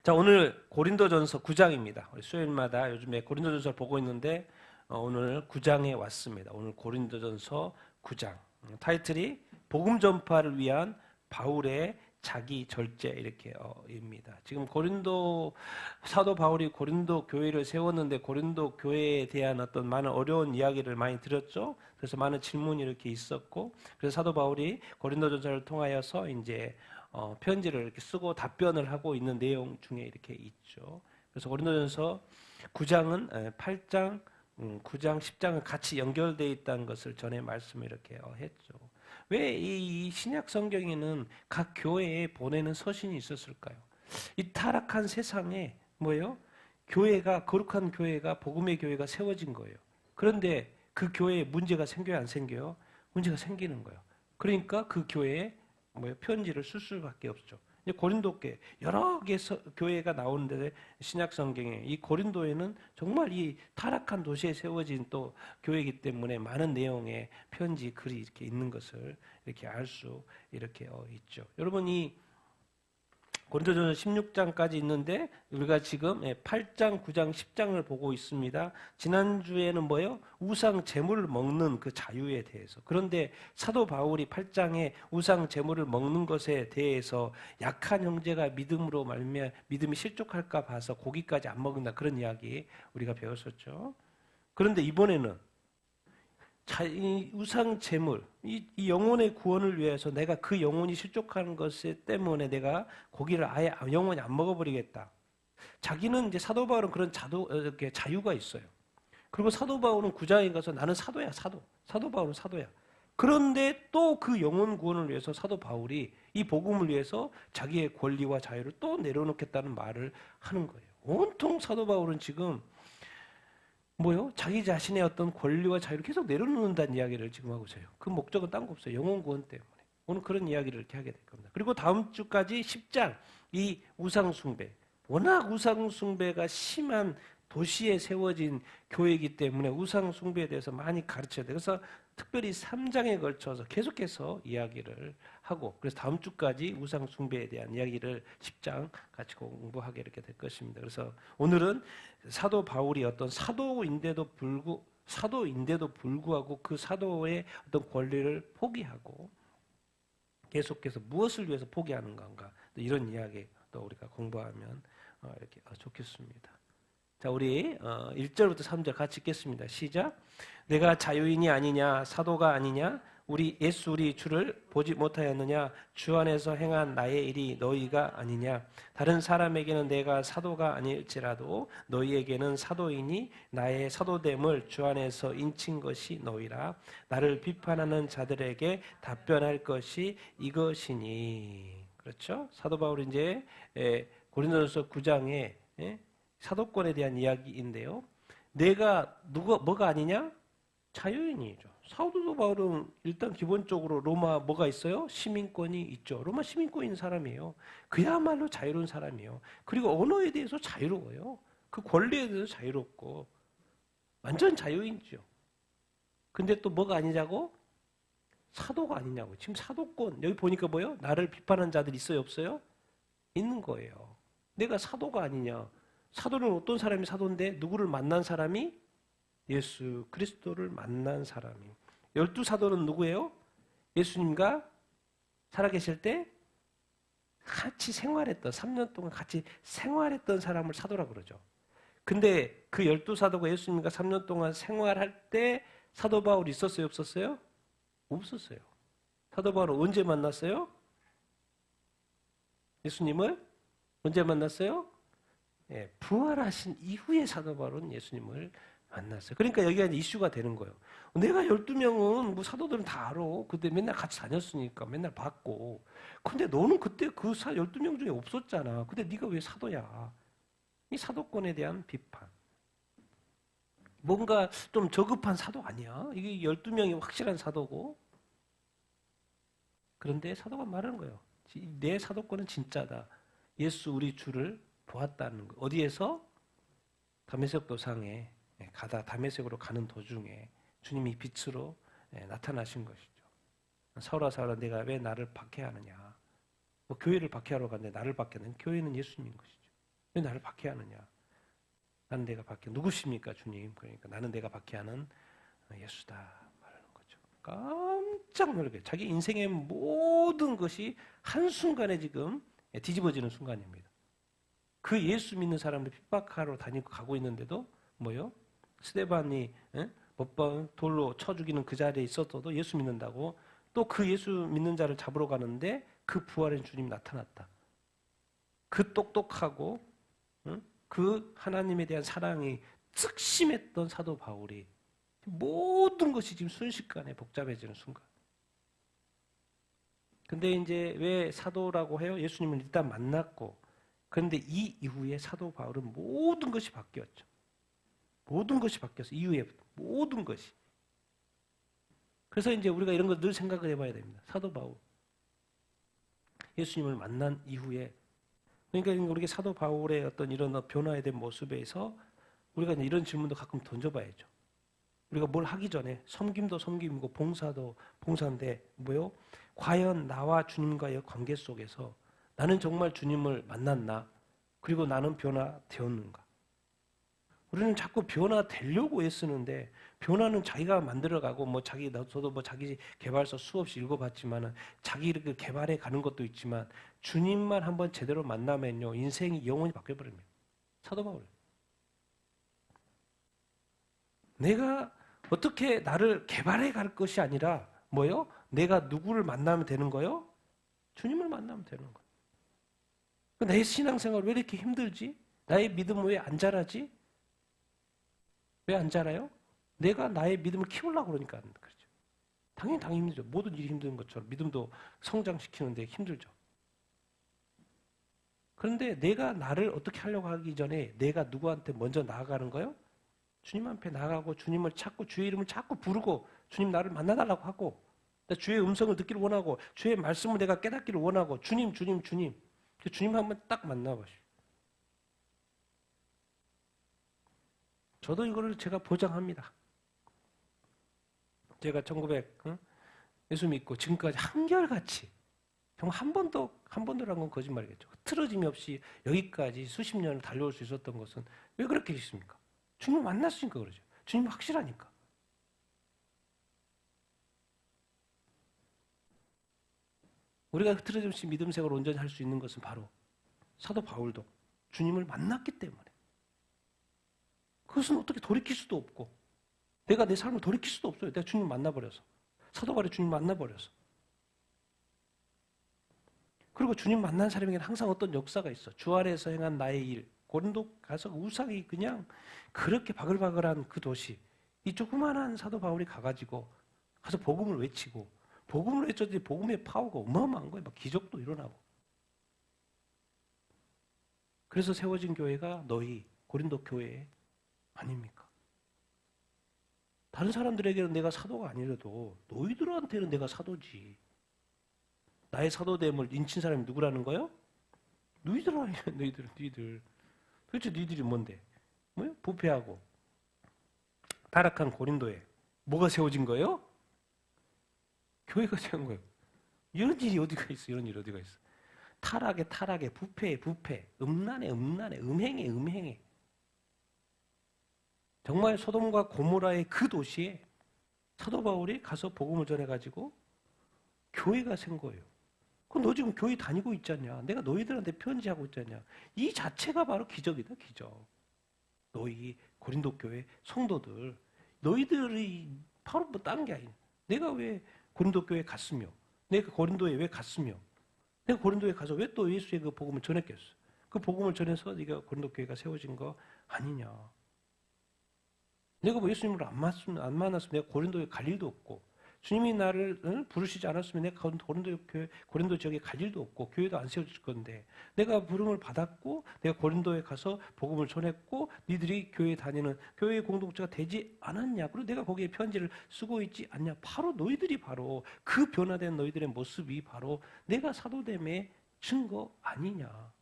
자, 오늘 고린도전서 9장입니다. 우리 수요일마다 요즘에 고린도전서를 보고 있는데 오늘 9장에 왔습니다. 오늘 고린도전서 9장. 타이틀이 복음 전파를 위한 바울의 자기 절제 이렇게입니다. 지금 고린도 사도 바울이 고린도 교회를 세웠는데 고린도 교회에 대한 어떤 많은 어려운 이야기를 많이 들었죠. 그래서 많은 질문이 이렇게 있었고, 그래서 사도 바울이 고린도전서를 통하여서 이제 편지를 이렇게 쓰고 답변을 하고 있는 내용 중에 이렇게 있죠. 그래서 고린도전서 9장은 8장, 9장, 10장은 같이 연결되어 있다는 것을 전에 말씀을 이렇게 했죠. 왜 이 신약 성경에는 각 교회에 보내는 서신이 있었을까요? 이 타락한 세상에 뭐예요? 교회가, 거룩한 교회가, 복음의 교회가 세워진 거예요. 그런데 그 교회에 문제가 생겨요, 안 생겨요? 문제가 생기는 거예요. 그러니까 그 교회에 편지를 쓸 수밖에 없죠. 고린도 교회, 여러 개 교회가 나오는데 신약 성경에 이 고린도에는 정말 이 타락한 도시에 세워진 또 교회이기 때문에 많은 내용의 편지 글이 이렇게 있는 것을 이렇게 알 수 이렇게 있죠. 여러분, 이 고린도전서 16장까지 있는데 우리가 지금 8장, 9장, 10장을 보고 있습니다. 지난주에는 뭐예요? 우상 제물을 먹는 그 자유에 대해서. 그런데 사도 바울이 8장에 우상 제물을 먹는 것에 대해서 약한 형제가 믿음으로 말미암아 믿음이 실족할까 봐서 고기까지 안 먹는다, 그런 이야기 우리가 배웠었죠. 그런데 이번에는 이 우상 제물, 이 영혼의 구원을 위해서 내가 그 영혼이 실족하는 것 때문에 내가 고기를 아예 영원히 안 먹어버리겠다. 자기는 이제 사도 바울은 그런 이렇게 자유가 있어요. 그리고 사도 바울은 구장에 가서 나는 사도야, 사도. 사도 바울은 사도야. 그런데 또 그 영혼 구원을 위해서 사도 바울이 이 복음을 위해서 자기의 권리와 자유를 또 내려놓겠다는 말을 하는 거예요. 온통 사도 바울은 지금 뭐요? 자기 자신의 어떤 권리와 자유를 계속 내려놓는다는 이야기를 지금 하고 있어요. 그 목적은 딴 거 없어요. 영혼 구원 때문에. 오늘 그런 이야기를 이렇게 하게 될 겁니다. 그리고 다음 주까지 10장, 이 우상숭배. 워낙 우상숭배가 심한 도시에 세워진 교회이기 때문에 우상숭배에 대해서 많이 가르쳐야 돼요. 그래서 특별히 3장에 걸쳐서 계속해서 이야기를 하고, 그래서 다음 주까지 우상숭배에 대한 이야기를 10장 같이 공부하게 이렇게 될 것입니다. 그래서 오늘은 사도 바울이 어떤 사도인데도 불구하고 그 사도의 어떤 권리를 포기하고 계속해서 무엇을 위해서 포기하는 건가, 이런 이야기 또 우리가 공부하면 이렇게 좋겠습니다. 자, 우리 1절부터 3절 같이 읽겠습니다. 시작. 내가 자유인이 아니냐, 사도가 아니냐, 예수 우리 주를 보지 못하였느냐, 주 안에서 행한 나의 일이 너희가 아니냐, 다른 사람에게는 내가 사도가 아닐지라도 너희에게는 사도이니 나의 사도됨을 주 안에서 인친 것이 너희라. 나를 비판하는 자들에게 답변할 것이 이것이니. 그렇죠? 사도 바울이 이제 고린도전서 9장에 사도권에 대한 이야기인데요. 내가 뭐가 아니냐? 자유인이죠. 사도 바울은 일단 기본적으로 로마 뭐가 있어요? 시민권이 있죠. 로마 시민권이 있는 사람이에요. 그야말로 자유로운 사람이에요. 그리고 언어에 대해서 자유로워요. 그 권리에 대해서 자유롭고 완전 자유인이죠. 근데 또 뭐가 아니냐고? 사도가 아니냐고. 지금 사도권 여기 보니까 뭐예요? 나를 비판하는 자들 있어요, 없어요? 있는 거예요. 내가 사도가 아니냐? 사도는 어떤 사람이 사도인데 누구를 만난 사람이? 예수 그리스도를 만난 사람이. 12사도는 누구예요? 예수님과 살아계실 때 같이 생활했던, 3년 동안 같이 생활했던 사람을 사도라고 그러죠. 근데 그 12사도가 예수님과 3년 동안 생활할 때 사도 바울이 있었어요, 없었어요? 없었어요. 사도 바울은 언제 만났어요? 예수님을 언제 만났어요? 부활하신 이후에 사도 바울은 예수님을 만났어요. 그러니까 여기가 이슈가 되는 거예요. 내가 12명은 뭐 사도들은 다 알아. 그때 맨날 같이 다녔으니까 맨날 봤고. 근데 너는 그때 그 12명 중에 없었잖아. 근데 네가 왜 사도야? 이 사도권에 대한 비판. 뭔가 좀 저급한 사도 아니야? 이게 12명이 확실한 사도고. 그런데 사도가 말하는 거예요. 내 사도권은 진짜다. 예수 우리 주를 보았다는 거. 어디에서? 다메섹 도상에 가다 다메섹으로 가는 도중에 주님이 빛으로 나타나신 것이죠. 사울아 사울아 내가 왜 나를 박해하느냐. 뭐 교회를 박해하러 갔는데 나를 박해하는, 교회는 예수님인 것이죠. 왜 나를 박해하느냐? 나는 내가 박해. 누구십니까, 주님? 그러니까 나는 내가 박해하는 예수다 말하는 거죠. 깜짝 놀라게 자기 인생의 모든 것이 한순간에 지금 뒤집어지는 순간입니다. 그 예수 믿는 사람들 핍박하러 다니고 가고 있는데도 뭐요? 스데반이 몇 번 돌로 쳐 죽이는 그 자리에 있었어도 예수 믿는다고 또 그 예수 믿는 자를 잡으러 가는데 그 부활의 주님이 나타났다. 그 똑똑하고 그 하나님에 대한 사랑이 특심했던 사도 바울이 모든 것이 지금 순식간에 복잡해지는 순간. 근데 이제 왜 사도라고 해요? 예수님을 일단 만났고 그런데 이 이후에 사도 바울은 모든 것이 바뀌었죠. 모든 것이 바뀌었어. 이후에부터 모든 것이. 그래서 이제 우리가 이런 거 늘 생각을 해봐야 됩니다. 사도 바울 예수님을 만난 이후에 그러니까 우리가 사도 바울의 어떤 이런 변화에 대한 모습에서 우리가 이런 질문도 가끔 던져봐야죠. 우리가 뭘 하기 전에 섬김도 섬김이고 봉사도 봉사인데 뭐요? 과연 나와 주님과의 관계 속에서 나는 정말 주님을 만났나? 그리고 나는 변화되었는가? 우리는 자꾸 변화되려고 애쓰는데 변화는 자기가 만들어가고 뭐 저도 뭐 자기 개발서 수없이 읽어봤지만은 자기 이렇게 개발해 가는 것도 있지만 주님만 한번 제대로 만나면요 인생이 영원히 바뀌어버립니다. 사도 바울. 내가 어떻게 나를 개발해 갈 것이 아니라 뭐요? 내가 누구를 만나면 되는 거요? 주님을 만나면 되는 거예요. 내 신앙생활 왜 이렇게 힘들지? 나의 믿음 왜 안 자라지? 왜 안 자라요? 내가 나의 믿음을 키우려고 그러니까 안 그렇죠. 당연히 힘들죠. 모든 일이 힘든 것처럼 믿음도 성장시키는데 힘들죠. 그런데 내가 나를 어떻게 하려고 하기 전에 내가 누구한테 먼저 나아가는 거예요? 주님 앞에 나가고 주님을 찾고 주의 이름을 자꾸 부르고 주님 나를 만나달라고 하고 주의 음성을 듣기를 원하고 주의 말씀을 내가 깨닫기를 원하고 주님 주님 한번 딱 만나보시오. 저도 이거를 제가 보장합니다. 제가 1900 예수 믿고 지금까지 한결같이 정말 한 번도란 건 거짓말이겠죠. 틀어짐이 없이 여기까지 수십 년을 달려올 수 있었던 것은 왜 그렇게 있습니까? 주님을 만났으니까 그러죠. 주님이 확실하니까. 우리가 틀어짐 없이 믿음 생활을 온전히 할 수 있는 것은 바로 사도 바울도 주님을 만났기 때문에 그것은 어떻게 돌이킬 수도 없고 내가 내 삶을 돌이킬 수도 없어요. 내가 주님을 만나버려서 사도 바울이 주님 만나버려서 그리고 주님 만난 사람에게는 항상 어떤 역사가 있어. 주 안에서 행한 나의 일 고린도 가서 우상이 그냥 그렇게 바글바글한 그 도시 이 조그만한 사도 바울이 가가지고 가서 복음을 외치고 복음을 외쳤더니 복음의 파워가 어마어마한 거예요. 막 기적도 일어나고 그래서 세워진 교회가 너희 고린도 교회 아닙니까? 다른 사람들에게는 내가 사도가 아니라도 너희들한테는 내가 사도지. 나의 사도됨을 인친 사람이 누구라는 거예요? 너희들 아니야. 너희들. 도대체 너희들이 뭔데? 뭐요? 부패하고 타락한 고린도에 뭐가 세워진 거예요? 교회가 세운 거예요. 이런 일이 어디가 있어? 이런 일이 어디가 있어? 타락에 부패에 음란에 음행에 정말 소돔과 고모라의 그 도시에 사도 바울이 가서 복음을 전해가지고 교회가 생 거예요. 그럼 너 지금 교회 다니고 있잖냐? 내가 너희들한테 편지하고 있잖냐? 이 자체가 바로 기적이다, 기적. 너희 고린도 교회 성도들, 너희들이 바로 뭐 다른 게 아니야. 내가 왜 고린도 교회에 갔으며, 내가 고린도에 왜 갔으며, 내가 고린도에 가서 왜 또 예수의 그 복음을 전했겠어? 그 복음을 전해서 네가 고린도 교회가 세워진 거 아니냐? 내가 뭐 예수님을 안 만났으면 내가 고린도에 갈 일도 없고, 주님이 나를 부르시지 않았으면 내가 고린도 지역에 갈 일도 없고 교회도 안 세워질 건데 내가 부름을 받았고 내가 고린도에 가서 복음을 전했고 니들이 교회 다니는 교회의 공동체가 되지 않았냐? 그리고 내가 거기에 편지를 쓰고 있지 않냐? 바로 너희들이 바로 그 변화된 너희들의 모습이 바로 내가 사도됨의 증거 아니냐?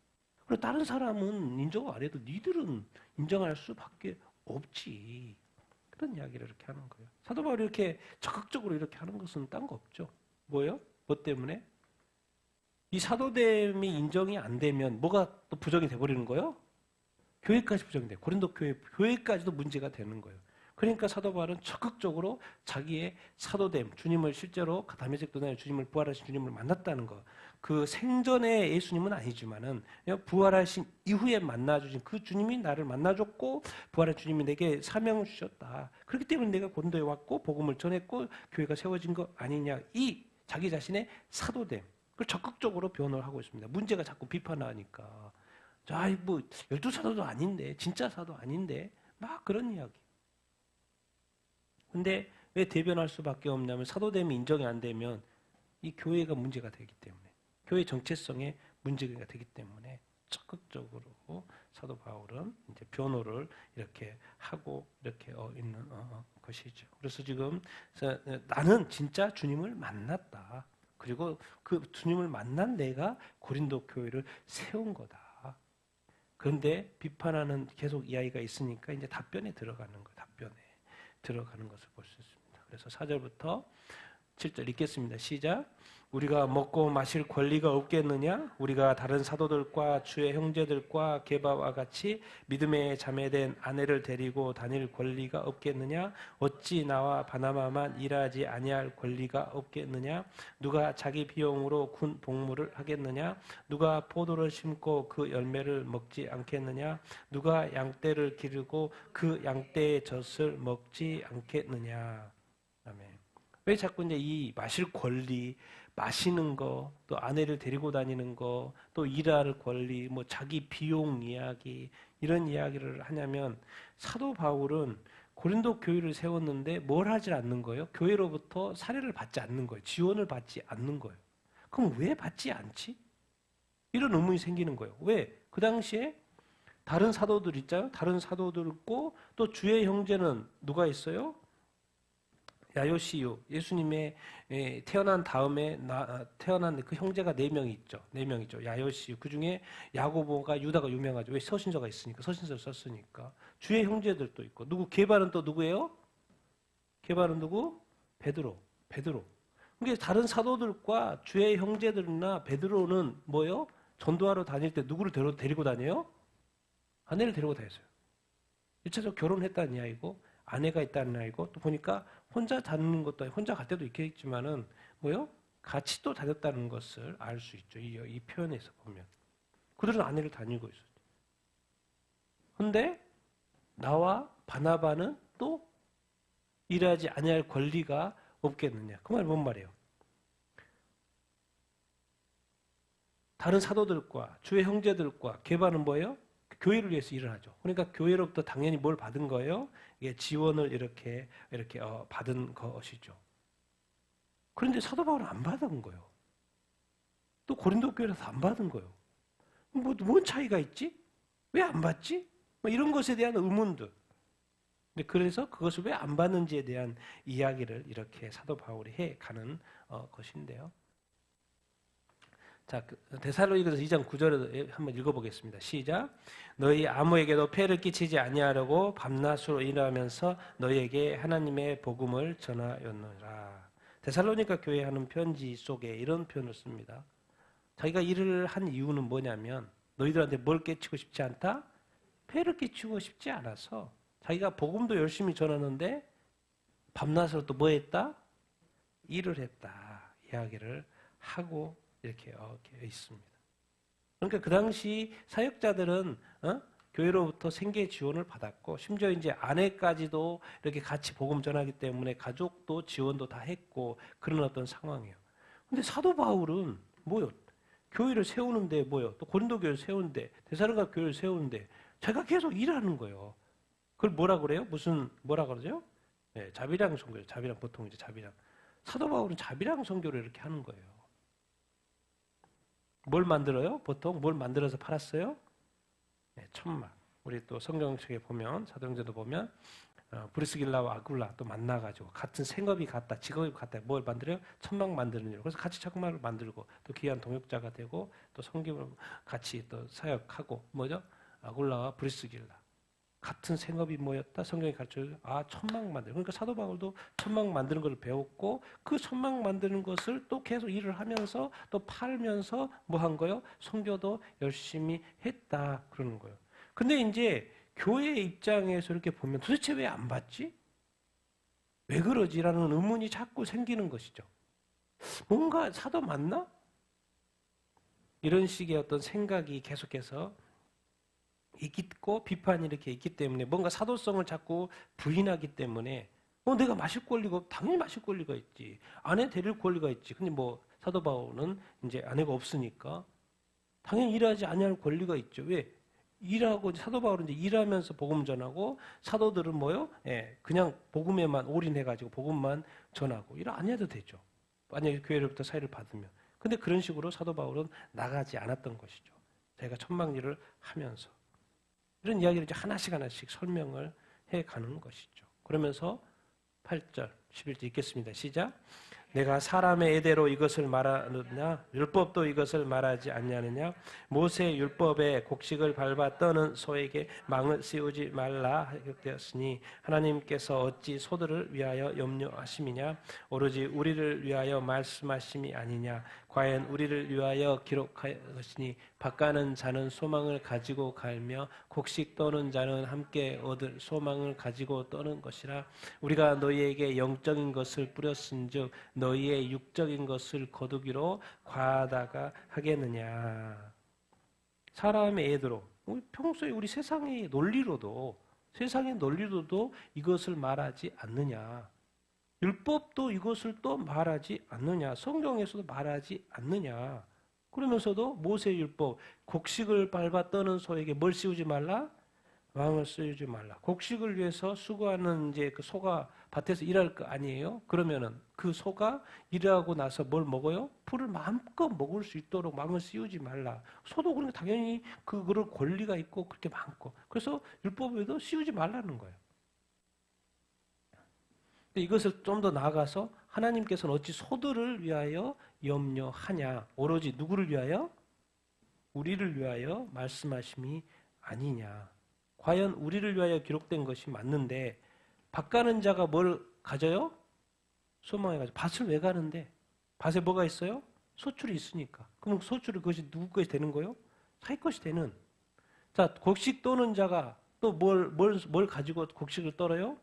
그리고 다른 사람은 인정 안 해도 니들은 인정할 수밖에 없지. 그런 이야기를 이렇게 하는 거예요. 사도 바울이 이렇게 적극적으로 이렇게 하는 것은 딴 거 없죠. 뭐예요? 뭐 때문에? 이 사도됨이 인정이 안 되면 뭐가 또 부정이 돼버리는 거예요? 교회까지 부정돼. 고린도 교회까지도 문제가 되는 거예요. 그러니까 사도 바울은 적극적으로 자기의 사도됨, 주님을 실제로 다메섹 도단에 주님을 부활하신 주님을 만났다는 거. 그 생전에 예수님은 아니지만은 부활하신 이후에 만나주신 그 주님이 나를 만나줬고 부활한 주님이 내게 사명을 주셨다. 그렇기 때문에 내가 고린도에 왔고 복음을 전했고 교회가 세워진 거 아니냐. 이 자기 자신의 사도됨. 그걸 적극적으로 변호를 하고 있습니다. 문제가 자꾸 비판하니까. 자, 뭐 12사도도 아닌데 진짜 사도 아닌데 막 그런 이야기. 근데 왜 대변할 수밖에 없냐면 사도됨이 인정이 안 되면 이 교회가 문제가 되기 때문에 교회 정체성에 문제가 되기 때문에 적극적으로 사도 바울은 이제 변호를 이렇게 하고 이렇게 있는 것이죠. 그래서 지금 나는 진짜 주님을 만났다. 그리고 그 주님을 만난 내가 고린도 교회를 세운 거다. 그런데 비판하는 계속 이야기가 있으니까 이제 답변에 들어가는 거예요. 답변에 들어가는 것을 볼 수 있습니다. 그래서 4절부터 7절 읽겠습니다. 시작. 우리가 먹고 마실 권리가 없겠느냐? 우리가 다른 사도들과 주의 형제들과 게바와 같이 믿음의 자매된 아내를 데리고 다닐 권리가 없겠느냐? 어찌 나와 바나바만 일하지 아니할 권리가 없겠느냐? 누가 자기 비용으로 군 복무를 하겠느냐? 누가 포도를 심고 그 열매를 먹지 않겠느냐? 누가 양떼를 기르고 그 양떼의 젖을 먹지 않겠느냐? 아멘. 왜 자꾸 이제 이 마실 권리, 마시는 거, 또 아내를 데리고 다니는 거, 또 일할 권리, 뭐 자기 비용 이야기 이런 이야기를 하냐면 사도 바울은 고린도 교회를 세웠는데 뭘 하지 않는 거예요? 교회로부터 사례를 받지 않는 거예요. 지원을 받지 않는 거예요. 그럼 왜 받지 않지? 이런 의문이 생기는 거예요. 왜? 그 당시에 다른 사도들 있잖아요. 다른 사도들 있고 또 주의 형제는 누가 있어요? 야요시유, 예수님의 태어난 다음에 태어난 그 형제가 4명이 있죠. 4명 있죠. 야요시유. 그 중에 야고보가 유다가 유명하죠. 왜? 서신서가 있으니까. 서신서를 썼으니까. 주의 형제들도 있고. 누구? 게바는 또 누구예요? 게바는 누구? 베드로. 그러니까 다른 사도들과 주의 형제들이나 베드로는 뭐예요? 전도하러 다닐 때 누구를 데리고 다녀요? 아내를 데리고 다녔어요. 1차적으로 결혼했다는 이야기고 아내가 있다는 이야기고 또 보니까 혼자 다니는 것도 아니고 혼자 갈 때도 있겠지만은 뭐요? 같이 또 다녔다는 것을 알 수 있죠. 이 표현에서 보면 그들은 아내를 다니고 있었죠. 그런데 나와 바나바는 또 일하지 아니할 권리가 없겠느냐? 그 말 뭔 말이에요? 다른 사도들과 주의 형제들과 게바는 뭐예요? 교회를 위해서 일을 하죠. 그러니까 교회로부터 당연히 뭘 받은 거예요? 이게 지원을 이렇게 받은 것이죠. 그런데 사도 바울은 안 받은 거예요. 또 고린도 교회에서 안 받은 거예요. 뭔 차이가 있지? 왜 안 받지? 뭐 이런 것에 대한 의문들. 근데 그래서 그것을 왜 안 받는지에 대한 이야기를 이렇게 사도 바울이 해 가는 것인데요. 자, 데살로니가서 2장 9절을 한번 읽어보겠습니다. 시작. 너희 아무에게도 폐를 끼치지 아니하려고 밤낮으로 일하면서 너희에게 하나님의 복음을 전하였노라. 데살로니가 교회에 하는 편지 속에 이런 표현을 씁니다. 자기가 일을 한 이유는 뭐냐면 너희들한테 뭘 끼치고 싶지 않다? 폐를 끼치고 싶지 않아서 자기가 복음도 열심히 전하는데 밤낮으로 또 뭐 했다? 일을 했다. 이야기를 하고 이렇게 있습니다. 그러니까 그 당시 사역자들은 교회로부터 생계 지원을 받았고 심지어 이제 아내까지도 이렇게 같이 복음 전하기 때문에 가족도 지원도 다 했고 그런 어떤 상황이에요. 근데 사도 바울은 뭐요? 교회를 세우는데 뭐요? 또 고린도 교회를 세우는데 데살로니가 교회를 세우는데 제가 계속 일하는 거예요. 그걸 뭐라 그래요? 뭐라 그러죠? 네, 자비랑 선교. 자비랑 보통 이제 자비랑. 사도 바울은 자비랑 선교를 이렇게 하는 거예요. 뭘 만들어요? 보통 뭘 만들어서 팔았어요? 네, 천막. 우리 또 성경책에 보면 사도행전도 보면 브리스길라와 아굴라 또 만나가지고 같은 생업이 같다, 직업이 같다. 뭘 만들어요? 천막 만드는 일. 그래서 같이 천막을 만들고 또 귀한 동역자가 되고 또 성경을 같이 또 사역하고 뭐죠? 아굴라와 브리스길라. 같은 생업이 뭐였다? 성경이 가르쳐줘요. 천막 만들. 그러니까 사도 바울도 천막 만드는 걸 배웠고 그 천막 만드는 것을 또 계속 일을 하면서 또 팔면서 뭐 한 거요? 선교도 열심히 했다 그러는 거예요. 근데 이제 교회 입장에서 이렇게 보면 도대체 왜 안 받지? 왜 그러지라는 의문이 자꾸 생기는 것이죠. 뭔가 사도 맞나? 이런 식의 어떤 생각이 계속해서 있고 비판이 이렇게 있기 때문에 뭔가 사도성을 자꾸 부인하기 때문에 내가 마실 권리가 당연히 마실 권리가 있지. 아내 데릴 권리가 있지. 근데 뭐 사도 바울은 이제 아내가 없으니까 당연히 일하지 아니할 권리가 있죠. 왜? 일하고 사도 바울은 이제 일하면서 복음 전하고 사도들은 뭐요? 그냥 복음에만 올인해가지고 복음만 전하고 일 안 해도 되죠. 만약에 교회로부터 사회를 받으면. 근데 그런 식으로 사도 바울은 나가지 않았던 것이죠. 자기가 천막일을 하면서 이런 이야기를 이제 하나씩 설명을 해가는 것이죠. 그러면서 8절, 11절 읽겠습니다. 시작. 내가 사람의 예대로 이것을 말하느냐 율법도 이것을 말하지 않냐느냐 모세 율법에 곡식을 밟아 떠는 소에게 망을 씌우지 말라 되었으니 하나님께서 어찌 소들을 위하여 염려하심이냐 오로지 우리를 위하여 말씀하심이 아니냐 과연 우리를 위하여 기록하였으니 밭가는 자는 소망을 가지고 갈며 곡식 떠는 자는 함께 얻을 소망을 가지고 떠는 것이라 우리가 너희에게 영적인 것을 뿌렸은즉 너희의 육적인 것을 거두기로 과하다가 하겠느냐. 사람의 예대로 평소에 우리 세상의 논리로도 이것을 말하지 않느냐. 율법도 이것을 또 말하지 않느냐. 성경에서도 말하지 않느냐. 그러면서도 모세 율법 곡식을 밟아 떠는 소에게 뭘 씌우지 말라? 왕을 씌우지 말라. 곡식을 위해서 수고하는 이제 그 소가 밭에서 일할 거 아니에요? 그러면은 그 소가 일하고 나서 뭘 먹어요? 풀을 마음껏 먹을 수 있도록 왕을 씌우지 말라. 소도 그러니까 당연히 그거를 권리가 있고 그렇게 많고. 그래서 율법에도 씌우지 말라는 거예요. 이것을 좀 더 나아가서 하나님께서는 어찌 소들을 위하여 염려하냐. 오로지 누구를 위하여? 우리를 위하여 말씀하심이 아니냐. 과연 우리를 위하여 기록된 것이 맞는데 밭 가는 자가 뭘 가져요? 소망해 가지고. 밭을 왜 가는데? 밭에 뭐가 있어요? 소출이 있으니까. 그럼 소출이 그것이 누구 것이 되는 거예요? 자기 것이 되는. 자, 곡식 떠는 자가 또 뭘 가지고 곡식을 떨어요?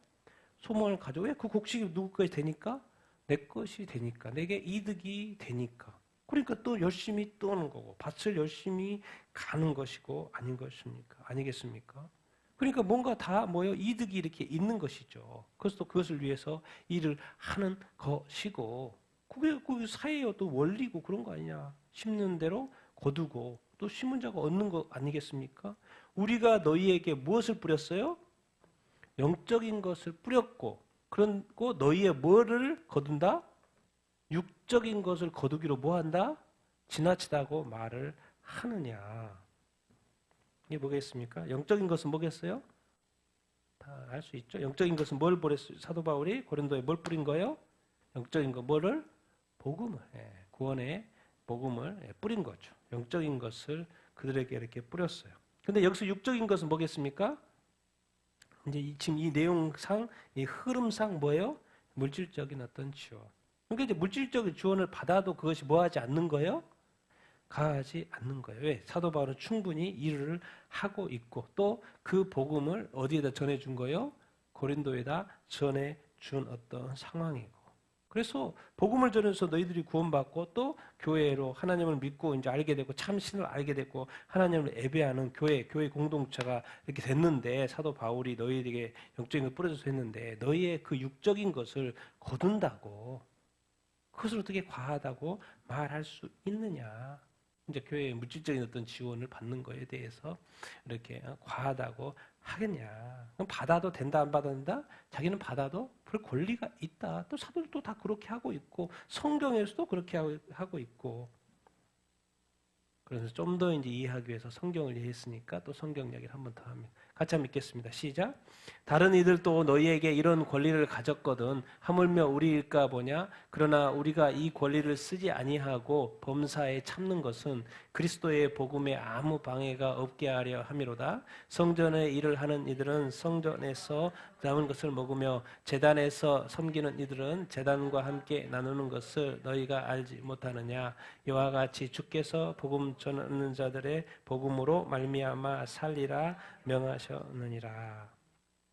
소망을 가지고. 왜? 그 곡식이 누구 것이 되니까? 내 것이 되니까. 내게 이득이 되니까. 그러니까 또 열심히 떠는 거고 밭을 열심히 가는 것이고 아닌 것입니까? 아니겠습니까? 그러니까 뭔가 다 뭐요? 이득이 이렇게 있는 것이죠. 그래서 또 그것을 위해서 일을 하는 것이고 그게 사회의 또 원리고 그런 거 아니냐. 심는 대로 거두고 또 심은 자가 얻는 거 아니겠습니까? 우리가 너희에게 무엇을 뿌렸어요? 영적인 것을 뿌렸고 그리고 너희의 뭐를 거둔다? 육적인 것을 거두기로 뭐한다? 지나치다고 말을 하느냐. 이게 뭐겠습니까? 영적인 것은 뭐겠어요? 다 알 수 있죠. 영적인 것은 뭘 뿌렸어요? 사도 바울이 고린도에 뭘 뿌린 거예요? 영적인 거 뭐를? 복음을. 구원의 복음을 뿌린 거죠. 영적인 것을 그들에게 이렇게 뿌렸어요. 근데 여기서 육적인 것은 뭐겠습니까? 이제 지금 이 내용상, 이 흐름상 뭐예요? 물질적인 어떤 지원. 그러니까 이제 물질적인 지원을 받아도 그것이 뭐하지 않는 거예요? 가하지 않는 거예요. 왜? 사도 바울은 충분히 일을 하고 있고 또 그 복음을 어디에다 전해준 거예요? 고린도에다 전해준 어떤 상황이고. 그래서 복음을 전해서 너희들이 구원받고 또 교회로 하나님을 믿고 이제 알게 되고 참신을 알게 되고 하나님을 예배하는 교회 공동체가 이렇게 됐는데 사도 바울이 너희에게 영적인 걸 뿌려줘서 했는데 너희의 그 육적인 것을 거둔다고 그것을 어떻게 과하다고 말할 수 있느냐. 이제 교회의 물질적인 어떤 지원을 받는 거에 대해서 이렇게 과하다고 하겠냐. 그럼 받아도 된다 안 받아도 된다? 자기는 받아도 별 권리가 있다. 또 사도들도 다 그렇게 하고 있고 성경에서도 그렇게 하고 있고 그래서 좀 더 이제 이해하기 위해서 성경을 이해했으니까 또 성경 이야기를 한 번 더 합니다. 같이 한번 읽겠습니다. 시작. 다른 이들도 너희에게 이런 권리를 가졌거든 하물며 우리일까 보냐. 그러나 우리가 이 권리를 쓰지 아니하고 범사에 참는 것은 그리스도의 복음에 아무 방해가 없게 하려 함이로다. 성전의 일을 하는 이들은 성전에서 남은 것을 먹으며 제단에서 섬기는 이들은 제단과 함께 나누는 것을 너희가 알지 못하느냐. 이와 같이 주께서 복음 복음 전하는 자들의 복음으로 말미암아 살리라 명하셨느니라.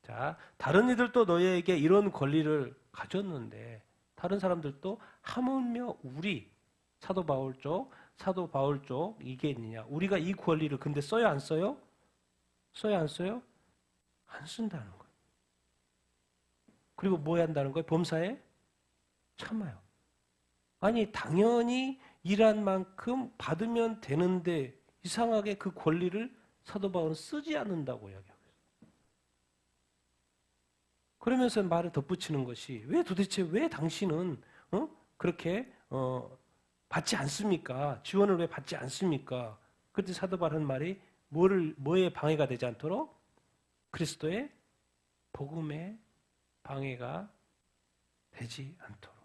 자, 다른 이들도 너희에게 이런 권리를 가졌는데 다른 사람들도 하물며 우리 사도 바울 쪽 이게 있느냐? 우리가 이 권리를 근데 써요 안 써요? 써요 안 써요? 안 쓴다는 거예요. 그리고 뭐 해야 한다는 거예요? 범사에 참아요. 아니 당연히 일한 만큼 받으면 되는데 이상하게 그 권리를 사도 바울은 쓰지 않는다고 이야기하고 있어요. 그러면서 말을 덧붙이는 것이 도대체 왜 당신은 그렇게 받지 않습니까? 지원을 왜 받지 않습니까? 그때 사도 바울은 말이 뭐에 방해가 되지 않도록? 그리스도의 복음에 방해가 되지 않도록.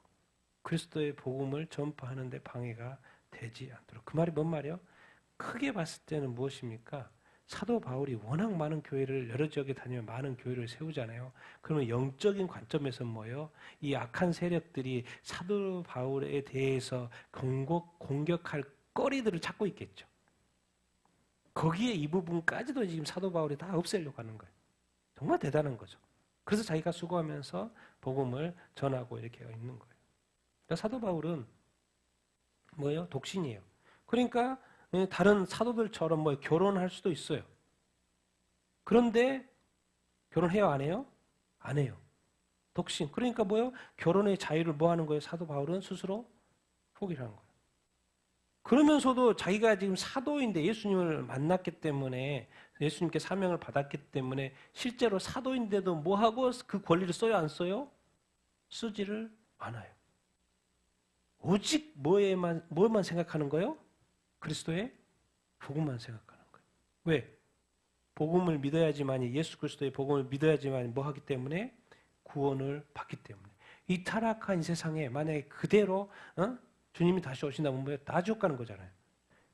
그리스도의 복음을 전파하는 데 방해가 되지 않도록. 그 말이 뭔 말이에요? 크게 봤을 때는 무엇입니까? 사도 바울이 워낙 많은 교회를 여러 지역에 다니며 많은 교회를 세우잖아요. 그러면 영적인 관점에서 뭐예요? 이 악한 세력들이 사도 바울에 대해서 공격할 거리들을 찾고 있겠죠. 거기에 이 부분까지도 지금 사도 바울이 다 없애려고 하는 거예요. 정말 대단한 거죠. 그래서 자기가 수고하면서 복음을 전하고 이렇게 있는 거예요. 그러니까 사도 바울은 뭐예요? 독신이에요. 그러니까 다른 사도들처럼 결혼할 수도 있어요. 그런데 결혼해요? 안 해요? 안 해요. 독신. 그러니까 뭐예요? 결혼의 자유를 뭐 하는 거예요? 사도 바울은 스스로 포기를 하는 거예요. 그러면서도 자기가 지금 사도인데 예수님을 만났기 때문에 예수님께 사명을 받았기 때문에 실제로 사도인데도 뭐 하고 그 권리를 써요? 안 써요? 쓰지를 않아요. 오직 뭐만 생각하는 거예요? 그리스도의 복음만 생각하는 거예요. 왜? 복음을 믿어야지만이 예수 그리스도의 복음을 믿어야지만 뭐 하기 때문에 구원을 받기 때문에 이 타락한 이 세상에 만약에 그대로 주님이 다시 오신다면 뭐예요? 다 지옥 가는 거잖아요.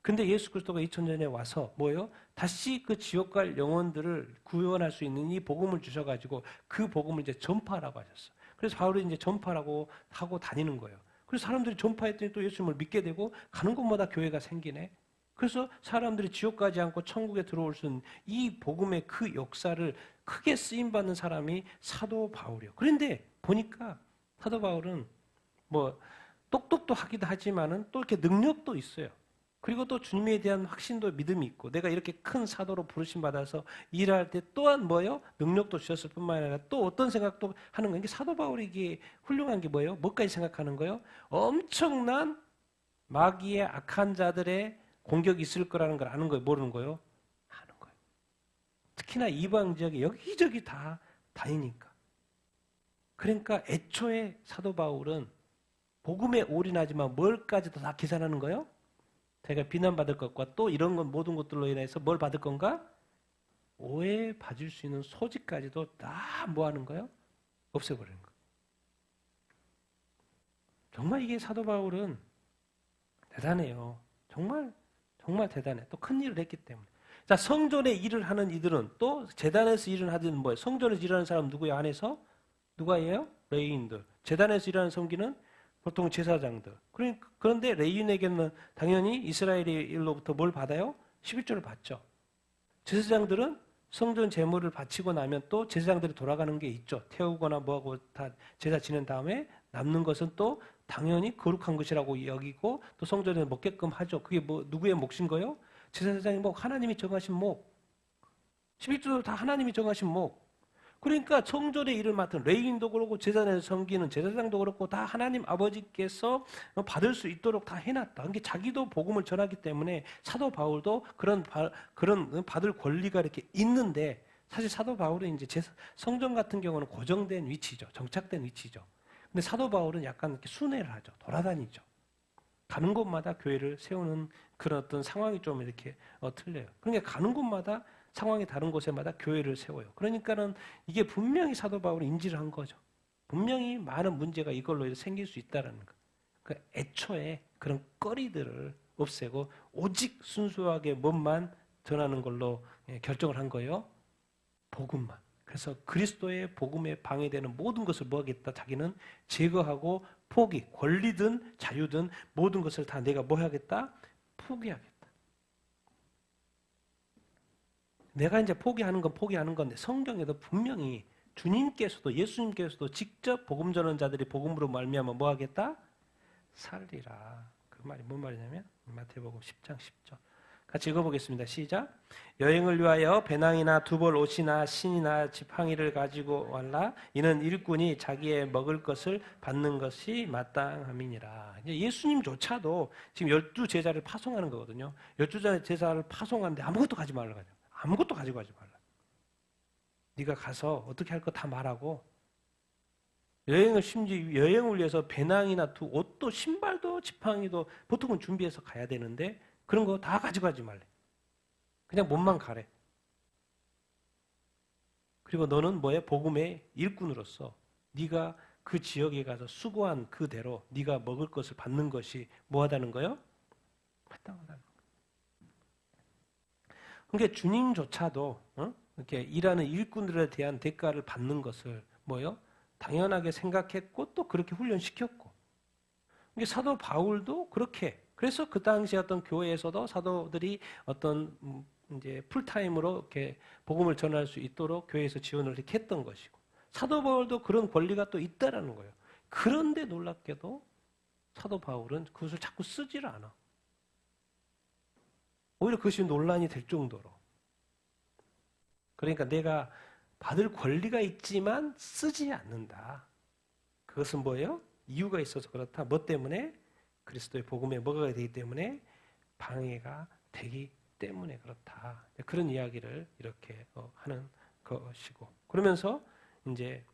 근데 예수 그리스도가 2000년 전에 와서 뭐예요? 다시 그 지옥 갈 영혼들을 구원할 수 있는 이 복음을 주셔가지고 그 복음을 이제 전파하라고 하셨어요. 그래서 바울이 이제 전파라고 하고 다니는 거예요. 그래서 사람들이 전파했더니 또 예수님을 믿게 되고 가는 곳마다 교회가 생기네. 그래서 사람들이 지옥 가지 않고 천국에 들어올 수 있는 이 복음의 그 역사를 크게 쓰임받는 사람이 사도 바울이에요. 그런데 보니까 사도 바울은 똑똑도 하기도 하지만은 또 이렇게 능력도 있어요. 그리고 또 주님에 대한 확신도 믿음이 있고 내가 이렇게 큰 사도로 부르심 받아서 일할 때 또한 뭐예요? 능력도 주셨을 뿐만 아니라 또 어떤 생각도 하는 거예요. 사도 바울이 이게 훌륭한 게 뭐예요? 뭐까지 생각하는 거예요? 엄청난 마귀의 악한 자들의 공격이 있을 거라는 걸 아는 거예요? 모르는 거예요? 아는 거예요. 특히나 이방 지역에 여기저기 다 다니니까. 그러니까 애초에 사도 바울은 복음에 올인하지만 뭘까지도 다 계산하는 거예요? 자기가 비난받을 것과 또 이런 건 모든 것들로 인해서 뭘 받을 건가? 오해받을 수 있는 소지까지도 다 뭐 하는 거예요? 없애버리는 거예요. 정말 이게 사도 바울은 대단해요. 정말 대단해. 또 큰 일을 했기 때문에. 자, 성전에 일을 하는 이들은 또 제단에서 일을 하든 뭐예요? 성전에서 일하는 사람 누구예요? 안에서? 누가예요? 레위인들. 제단에서 일하는 성기는 보통 제사장들. 그런데 레위인에게는 당연히 이스라엘의 일로부터 뭘 받아요? 11조를 받죠. 제사장들은 성전 제물을 바치고 나면 또 제사장들이 돌아가는 게 있죠. 태우거나 뭐하고 다 제사 지낸 다음에 남는 것은 또 당연히 거룩한 것이라고 여기고 또 성전에 먹게끔 하죠. 그게 누구의 몫인 거예요? 제사장의 목, 하나님이 정하신 목. 11조도 다 하나님이 정하신 목. 그러니까 성전의 일을 맡은 레위인도 그렇고 제사장에서 섬기는 제사장도 그렇고 다 하나님 아버지께서 받을 수 있도록 다 해놨다. 그러니까 자기도 복음을 전하기 때문에 사도 바울도 그런 받을 권리가 이렇게 있는데 사실 사도 바울은 이제 성전 같은 경우는 고정된 위치죠. 정착된 위치죠. 근데 사도 바울은 약간 이렇게 순회를 하죠. 돌아다니죠. 가는 곳마다 교회를 세우는 그런 어떤 상황이 좀 이렇게 틀려요. 그러니까 가는 곳마다 상황이 다른 곳에마다 교회를 세워요. 그러니까는 이게 분명히 사도 바울이 인지를 한 거죠. 분명히 많은 문제가 이걸로 생길 수 있다는 거. 그 애초에 그런 꺼리들을 없애고 오직 순수하게 뭐만 전하는 걸로 결정을 한 거예요. 복음만. 그래서 그리스도의 복음에 방해되는 모든 것을 뭐 하겠다? 자기는 제거하고 포기, 권리든 자유든 모든 것을 다 내가 뭐 하겠다? 포기하겠다. 내가 이제 포기하는 건 포기하는 건데 성경에도 분명히 주님께서도 예수님께서도 직접 복음 전하는 자들이 복음으로 말미암아 뭐 하겠다? 살리라. 그 말이 뭔 말이냐면 마태복음 10장 10절. 같이 읽어보겠습니다. 시작. 여행을 위하여 배낭이나 두벌 옷이나 신이나 지팡이를 가지고 왔라. 이는 일꾼이 자기의 먹을 것을 받는 것이 마땅함이니라. 이제 예수님조차도 지금 12제자를 파송하는 거거든요. 12제자를 파송하는데 아무것도 가지 말라고 하죠. 아무것도 가지고 가지 말라. 네가 가서 어떻게 할 거 다 말하고 심지어 여행을 위해서 배낭이나 옷도 신발도 지팡이도 보통은 준비해서 가야 되는데 그런 거 다 가지고 가지 말래. 그냥 몸만 가래. 그리고 너는 뭐해? 복음의 일꾼으로서 네가 그 지역에 가서 수고한 그대로 네가 먹을 것을 받는 것이 뭐하다는 거예요? 마땅하다는 거예요. 그러니까 주님조차도 이렇게 일하는 일꾼들에 대한 대가를 받는 것을 뭐요? 당연하게 생각했고 또 그렇게 훈련시켰고. 그러니까 사도 바울도 그렇게 그래서 그 당시 어떤 교회에서도 사도들이 어떤 이제 풀타임으로 이렇게 복음을 전할 수 있도록 교회에서 지원을 이렇게 했던 것이고 사도 바울도 그런 권리가 또 있다라는 거예요. 그런데 놀랍게도 사도 바울은 그것을 자꾸 쓰지를 않아. 오히려 그것이 논란이 될 정도로. 그러니까 내가 받을 권리가 있지만 쓰지 않는다. 그것은 뭐예요? 이유가 있어서 그렇다. 뭐 때문에? 그리스도의 복음에 뭐가 되기 때문에? 방해가 되기 때문에 그렇다. 그런 이야기를 이렇게 하는 것이고. 그러면서 이제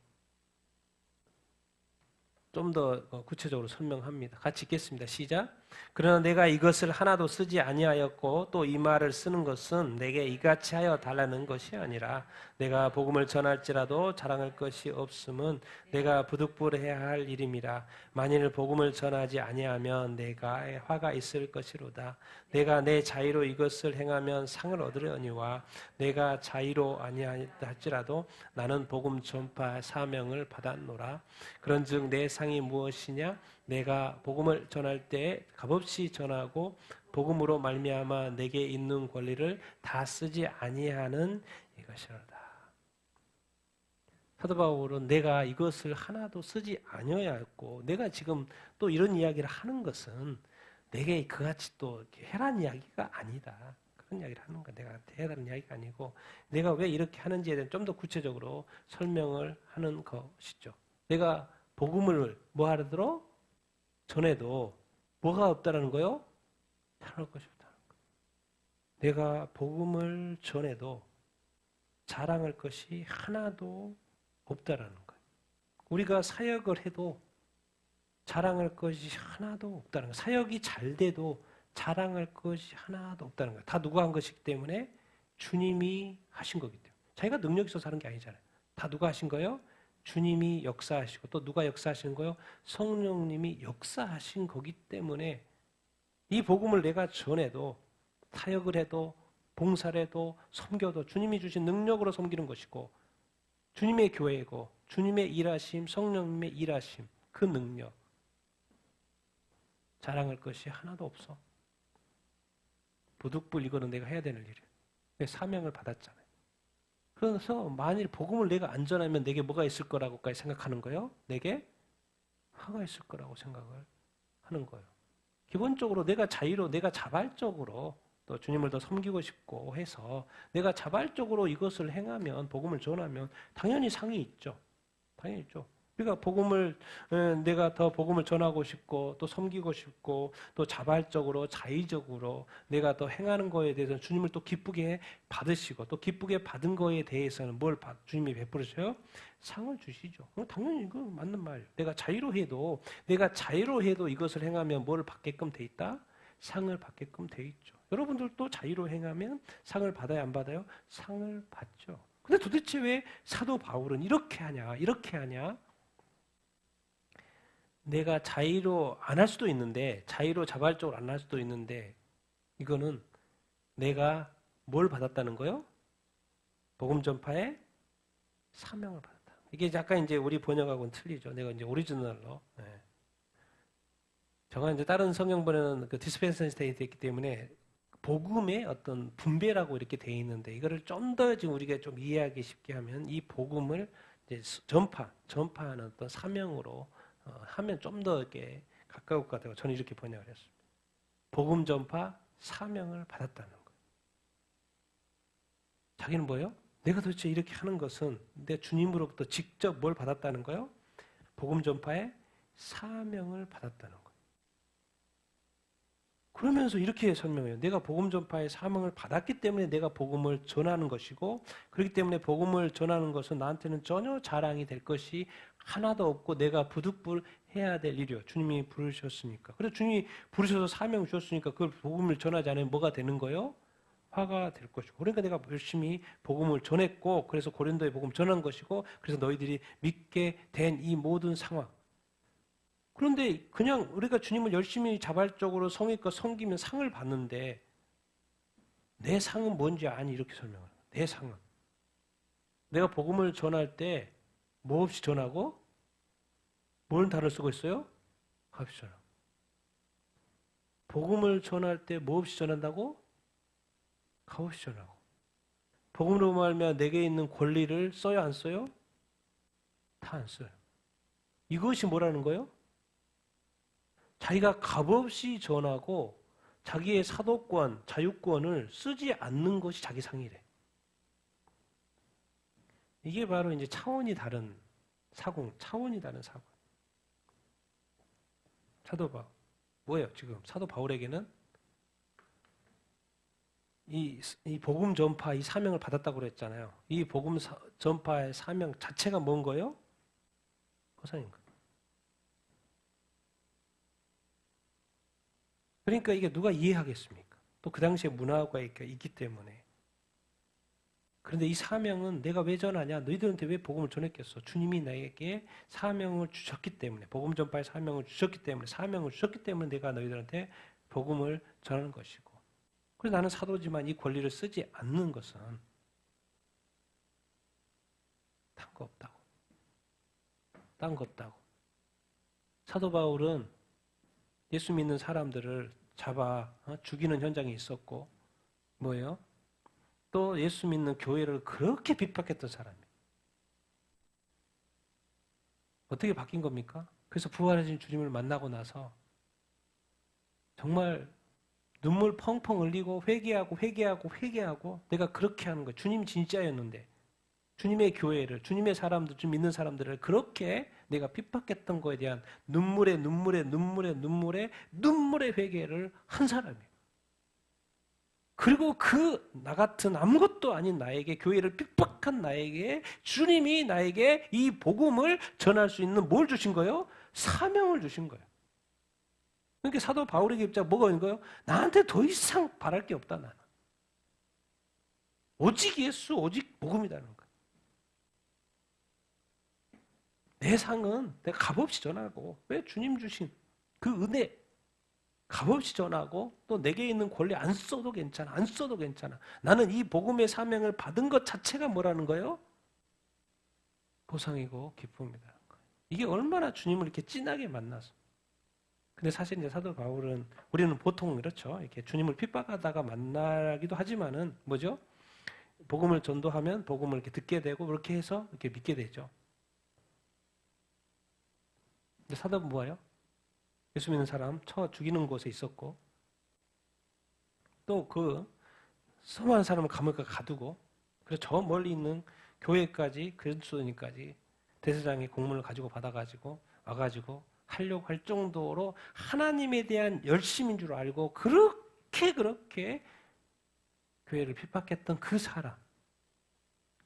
좀 더 구체적으로 설명합니다. 같이 읽겠습니다. 시작. 그러나 내가 이것을 하나도 쓰지 아니하였고 또 이 말을 쓰는 것은 내게 이같이 하여 달라는 것이 아니라 내가 복음을 전할지라도 자랑할 것이 없음은 내가 부득불해야 할 일임이라. 만일 복음을 전하지 아니하면 내가 화가 있을 것이로다. 내가 내 자의로 이것을 행하면 상을 얻으려니와 내가 자의로 아니할지라도 나는 복음 전파 사명을 받았노라. 그런즉 내 상이 무엇이냐? 내가 복음을 전할 때 값없이 전하고 복음으로 말미암아 내게 있는 권리를 다 쓰지 아니하는 이것이로다. 사도 바울은 내가 이것을 하나도 쓰지 아니어야 했고 내가 지금 또 이런 이야기를 하는 것은 내게 그같이 또 해란 이야기가 아니다. 그런 이야기를 하는 거야. 내가 해라는 이야기가 아니고 내가 왜 이렇게 하는지에 대한 좀 더 구체적으로 설명을 하는 것이죠. 내가 복음을 뭐 하더러 전에도 뭐가 없다라는 거요? 자랑할 것이 없다는 거예요. 내가 복음을 전해도 자랑할 것이 하나도 없다라는 거예요. 우리가 사역을 해도 자랑할 것이 하나도 없다는 거예요. 사역이 잘 돼도 자랑할 것이 하나도 없다는 거예요. 다 누가 한 것이기 때문에 주님이 하신 거기 때문에. 자기가 능력이 있어서 하는 게 아니잖아요. 다 누가 하신 거예요? 주님이 역사하시고 또 누가 역사하시는 거예요? 성령님이 역사하신 거기 때문에 이 복음을 내가 전해도 사역을 해도 봉사를 해도 섬겨도 주님이 주신 능력으로 섬기는 것이고 주님의 교회고 주님의 일하심, 성령님의 일하심, 그 능력 자랑할 것이 하나도 없어. 부득불 이거는 내가 해야 되는 일이야. 내 사명을 받았잖아요. 그래서 만일 복음을 내가 안 전하면 내게 뭐가 있을 거라고까지 생각하는 거예요? 내게 화가 있을 거라고 생각을 하는 거예요. 기본적으로 내가 자유로 내가 자발적으로 또 주님을 더 섬기고 싶고 해서 내가 자발적으로 이것을 행하면 복음을 전하면 당연히 상이 있죠. 당연히 있죠. 그러니까 내가 더 복음을 전하고 싶고 또 섬기고 싶고 또 자발적으로 자의적으로 내가 더 행하는 거에 대해서는 주님을 또 기쁘게 받으시고 또 기쁘게 받은 거에 대해서는 주님이 베풀으셔요? 상을 주시죠. 당연히 이거 맞는 말이에요. 내가 자의로 해도 이것을 행하면 뭘 받게끔 돼 있다? 상을 받게끔 돼 있죠. 여러분들도 자의로 행하면 상을 받아요, 안 받아요? 상을 받죠. 근데 도대체 왜 사도 바울은 이렇게 하냐? 내가 자의로 안 할 수도 있는데 자의로 자발적으로 안 할 수도 있는데 이거는 내가 뭘 받았다는 거요? 복음 전파의 사명을 받았다. 이게 약간 이제 우리 번역하고는 틀리죠. 내가 이제 오리지널로. 제가 이제 다른 성경번에는 그 디스펜세이션이 되어 있기 때문에 복음의 어떤 분배라고 이렇게 돼 있는데 이거를 좀 더 지금 우리가 좀 이해하기 쉽게 하면 이 복음을 이제 전파하는 어떤 사명으로 하면 좀 더 이렇게 가까울 것 같아요. 저는 이렇게 번역을 했습니다. 복음 전파 사명을 받았다는 거예요. 자기는 뭐예요? 내가 도대체 이렇게 하는 것은 내 주님으로부터 직접 뭘 받았다는 거예요? 복음 전파의 사명을 받았다는 거예요. 그러면서 이렇게 설명해요. 내가 복음 전파의 사명을 받았기 때문에 내가 복음을 전하는 것이고, 그렇기 때문에 복음을 전하는 것은 나한테는 전혀 자랑이 될 것이 하나도 없고 내가 부득불해야 될 일이요. 주님이 부르셨으니까. 그래서 주님이 부르셔서 사명을 주셨으니까 그걸 복음을 전하지 않으면 뭐가 되는 거예요? 화가 될 것이고. 그러니까 내가 열심히 복음을 전했고, 그래서 고린도에 복음 전한 것이고, 그래서 너희들이 믿게 된 이 모든 상황. 그런데 그냥 우리가 주님을 열심히 자발적으로 성의껏 섬기면 상을 받는데 내 상은 뭔지 아니 이렇게 설명을 해요. 내 상은. 내가 복음을 전할 때 뭐 없이 전하고 뭔 단어를 쓰고 있어요? 값이 전하고. 복음을 전할 때 뭐 없이 전한다고? 값없이 전하고. 복음으로 말하면 내게 있는 권리를 써요 안 써요? 다 안 써요. 이것이 뭐라는 거예요? 자기가 값없이 전하고 자기의 사도권, 자유권을 쓰지 않는 것이 자기 상이래. 이게 바로 이제 차원이 다른 사고. 사도 바울. 뭐예요, 지금? 사도 바울에게는 이 복음 전파, 이 사명을 받았다고 그랬잖아요. 이 복음 전파의 사명 자체가 뭔 거예요? 허상인 거예요. 그러니까 이게 누가 이해하겠습니까? 또 그 당시에 문화가 있기 때문에. 그런데 이 사명은 내가 왜 전하냐? 너희들한테 왜 복음을 전했겠어? 주님이 나에게 사명을 주셨기 때문에, 복음 전파의 사명을 주셨기 때문에 내가 너희들한테 복음을 전하는 것이고. 그래서 나는 사도지만 이 권리를 쓰지 않는 것은 딴 거 없다고. 사도 바울은 예수 믿는 사람들을 잡아 죽이는 현장이 있었고, 뭐예요? 또 예수 믿는 교회를 그렇게 핍박했던 사람이에요. 어떻게 바뀐 겁니까? 그래서 부활하신 주님을 만나고 나서 정말 눈물 펑펑 흘리고 회개하고 내가 그렇게 하는 거예요. 주님 진짜였는데 주님의 교회를, 주님의 사람들, 좀 믿는 사람들을 그렇게 내가 핍박했던 거에 대한 눈물의 회개를 한 사람이에요. 그리고 나 같은 아무것도 아닌 나에게, 교회를 핍박한 나에게 주님이 나에게 이 복음을 전할 수 있는 뭘 주신 거예요? 사명을 주신 거예요. 그러니까 사도 바울에게 입장 뭐가 있는 거예요? 나한테 더 이상 바랄 게 없다, 나는. 오직 예수, 오직 복음이라는 거예요. 내 상은 내가 값없이 전하고, 왜 주님 주신 그 은혜 값없이 전하고, 또 내게 있는 권리 안 써도 괜찮아. 나는 이 복음의 사명을 받은 것 자체가 뭐라는 거예요? 보상이고 기쁨이라는 거예요. 이게 얼마나 주님을 이렇게 진하게 만나서. 근데 사실 이제 사도 바울은, 우리는 보통 그렇죠. 이렇게 주님을 핍박하다가 만나기도 하지만은 뭐죠? 복음을 전도하면 복음을 이렇게 듣게 되고, 그렇게 해서 이렇게 믿게 되죠. 근데 사도는 뭐예요? 예수 믿는 사람 쳐 죽이는 곳에 있었고, 또 그 수많은 사람을 감옥에 가두고, 그래서 저 멀리 있는 교회까지, 그리스도인까지 대제사장의 공문을 가지고 받아가지고 와가지고 하려고 할 정도로 하나님에 대한 열심인 줄 알고 그렇게 교회를 핍박했던 그 사람,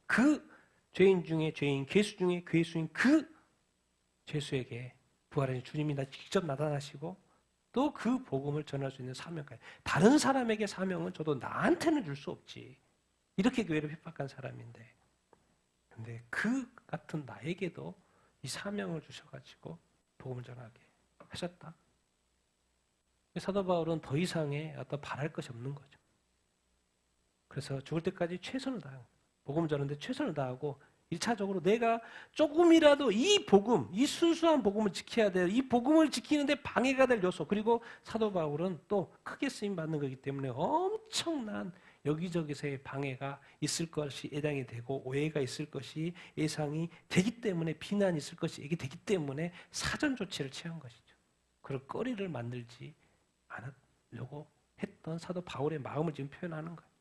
그 죄인 중에 죄인, 괴수 중에 괴수인 그 죄수에게 부활하신 주님이 직접 나타나시고, 또 그 복음을 전할 수 있는 사명까지. 다른 사람에게 사명은 저도 나한테는 줄 수 없지. 이렇게 교회를 핍박한 사람인데, 근데 그 같은 나에게도 이 사명을 주셔가지고 복음을 전하게 하셨다. 사도 바울은 더 이상의 어떤 바랄 것이 없는 거죠. 그래서 죽을 때까지 최선을 다하고, 복음 전하는데 최선을 다하고, 1차적으로 내가 조금이라도 이 복음, 이 순수한 복음을 지켜야 돼요. 이 복음을 지키는데 방해가 될 요소. 그리고 사도 바울은 또 크게 쓰임 받는 거기 때문에 엄청난 여기저기서의 방해가 있을 것이 예상이 되고 오해가 있을 것이 예상이 되기 때문에 비난이 있을 것이 이게 되기 때문에 사전 조치를 취한 것이죠. 그럴 거리를 만들지 않으려고 했던 사도 바울의 마음을 지금 표현하는 거예요.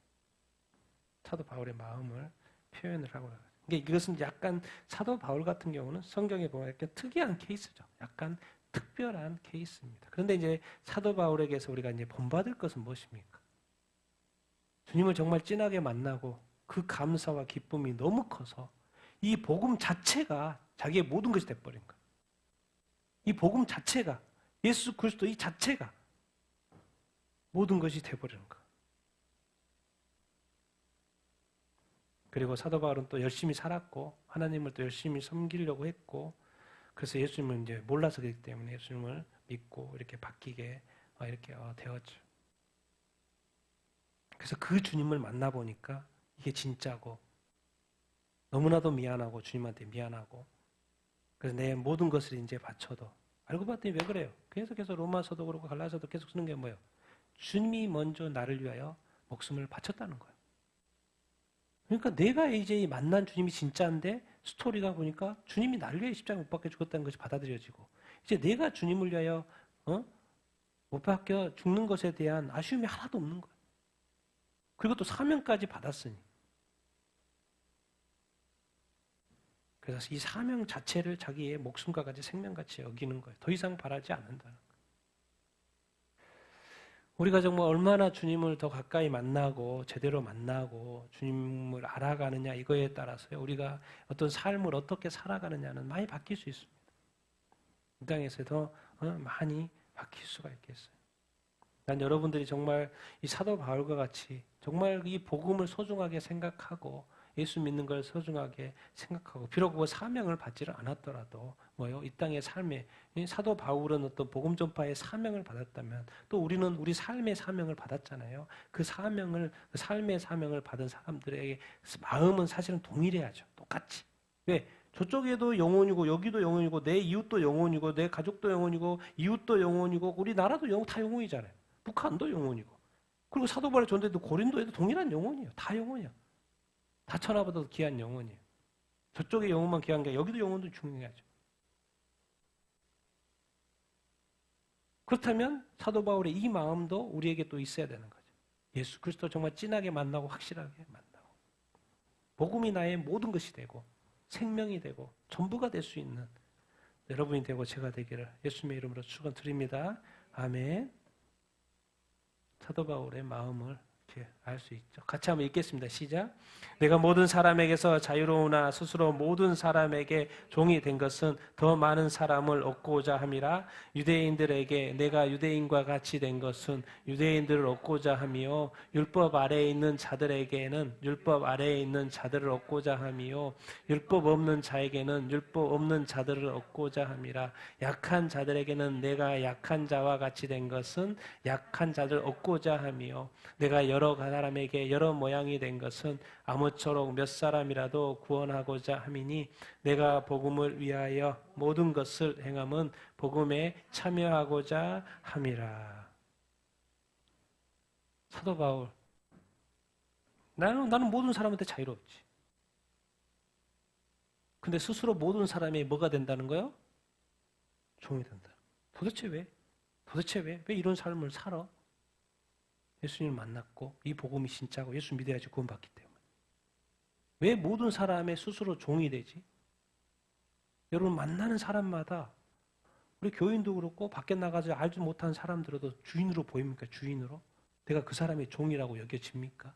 사도 바울의 마음을 표현을 하고 있어요. 이것은 약간 사도 바울 같은 경우는 성경에 보면 약간 특이한 케이스죠. 약간 특별한 케이스입니다. 그런데 이제 사도 바울에게서 우리가 이제 본받을 것은 무엇입니까? 주님을 정말 진하게 만나고 그 감사와 기쁨이 너무 커서 이 복음 자체가 자기의 모든 것이 돼버린 거예요. 이 복음 자체가 예수 그리스도 이 자체가 모든 것이 돼버리는 거예요. 그리고 사도 바울은 또 열심히 살았고 하나님을 또 열심히 섬기려고 했고 그래서 예수님을 이제 몰라서 그렇기 때문에 예수님을 믿고 이렇게 바뀌게 이렇게 되었죠. 그래서 그 주님을 만나보니까 이게 진짜고 너무나도 미안하고 주님한테 미안하고 그래서 내 모든 것을 이제 바쳐도 알고 봤더니 왜 그래요? 계속해서 로마서도 그렇고 갈라서도 계속 쓰는 게 뭐예요? 주님이 먼저 나를 위하여 목숨을 바쳤다는 거예요. 그러니까 내가 이제 만난 주님이 진짜인데 스토리가 보니까 주님이 나를 위해 십자가 못 박혀 죽었다는 것이 받아들여지고 이제 내가 주님을 위하여 못 박혀 죽는 것에 대한 아쉬움이 하나도 없는 거예요. 그리고 또 사명까지 받았으니 그래서 이 사명 자체를 자기의 목숨과 같이 생명같이 여기는 거예요. 더 이상 바라지 않는다는 거예요. 우리가 정말 얼마나 주님을 더 가까이 만나고 제대로 만나고 주님을 알아가느냐 이거에 따라서 우리가 어떤 삶을 어떻게 살아가느냐는 많이 바뀔 수 있습니다. 이 땅에서 더 많이 바뀔 수가 있겠어요. 난 여러분들이 정말 이 사도 바울과 같이 정말 이 복음을 소중하게 생각하고 예수 믿는 걸 소중하게 생각하고 비록 뭐 사명을 받지를 않았더라도 이 땅의 삶에 사도 바울은 어떤 복음 전파의 사명을 받았다면 또 우리는 우리 삶의 사명을 받았잖아요. 그 삶의 사명을 받은 사람들에게 마음은 사실은 동일해야죠. 똑같이. 왜? 저쪽에도 영혼이고 여기도 영혼이고 내 이웃도 영혼이고 내 가족도 영혼이고 이웃도 영혼이고 우리나라도 다 영혼이잖아요. 북한도 영혼이고 그리고 사도 바울의 전도에도 고린도에도 동일한 영혼이에요. 다 영혼이야. 다 천하보다도 귀한 영혼이에요. 저쪽의 영혼만 귀한 게 여기도 영혼도 중요하죠. 그렇다면 사도 바울의 이 마음도 우리에게 또 있어야 되는 거죠. 예수 그리스도 정말 진하게 만나고 확실하게 만나고 복음이 나의 모든 것이 되고 생명이 되고 전부가 될 수 있는 여러분이 되고 제가 되기를 예수님의 이름으로 축원드립니다. 아멘. 사도 바울의 마음을 알 수 있죠. 같이 한번 읽겠습니다. 시작. 내가 모든 사람에게서 자유로우나 스스로 모든 사람에게 종이 된 것은 더 많은 사람을 얻고자 함이라. 유대인들에게 내가 유대인과 같이 된 것은 유대인들을 얻고자 함이요 율법 아래에 있는 자들에게는 율법 아래에 있는 자들을 얻고자 함이요 율법 없는 자에게는 율법 없는 자들을 얻고자 함이라. 약한 자들에게는 내가 약한 자와 같이 된 것은 약한 자들을 얻고자 함이요 내가 여러 사람에게 여러 모양이 된 것은 아무쪼록 몇 사람이라도 구원하고자 함이니 내가 복음을 위하여 모든 것을 행함은 복음에 참여하고자 함이라. 사도 바울 나는 모든 사람한테 자유롭지. 근데 스스로 모든 사람이 뭐가 된다는 거예요? 종이 된다. 도대체 왜? 왜 이런 삶을 살아? 예수님을 만났고 이 복음이 진짜고 예수 믿어야지 구원받기 때문에. 왜 모든 사람의 스스로 종이 되지? 여러분 만나는 사람마다 우리 교인도 그렇고 밖에 나가서 알지 못한 사람들도 주인으로 보입니까? 주인으로? 내가 그 사람의 종이라고 여겨집니까?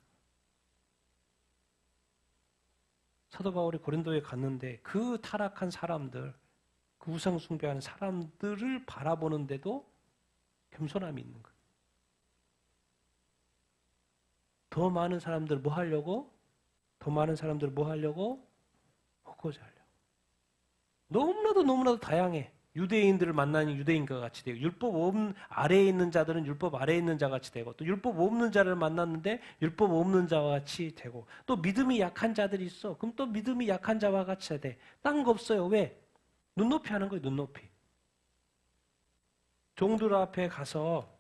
사도 바울이 고린도에 갔는데 그 타락한 사람들, 그 우상 숭배하는 사람들을 바라보는데도 겸손함이 있는 거예요. 더 많은 사람들 뭐 하려고? 얻고자 하려고. 너무나도 다양해. 유대인들을 만나는 유대인과 같이 되고, 율법 아래에 있는 자들은 율법 아래에 있는 자 같이 되고, 또 율법 없는 자를 만났는데 율법 없는 자와 같이 되고, 또 믿음이 약한 자들이 있어. 그럼 또 믿음이 약한 자와 같이 돼. 딴 거 없어요. 왜? 눈높이 하는 거예요. 눈높이. 종들 앞에 가서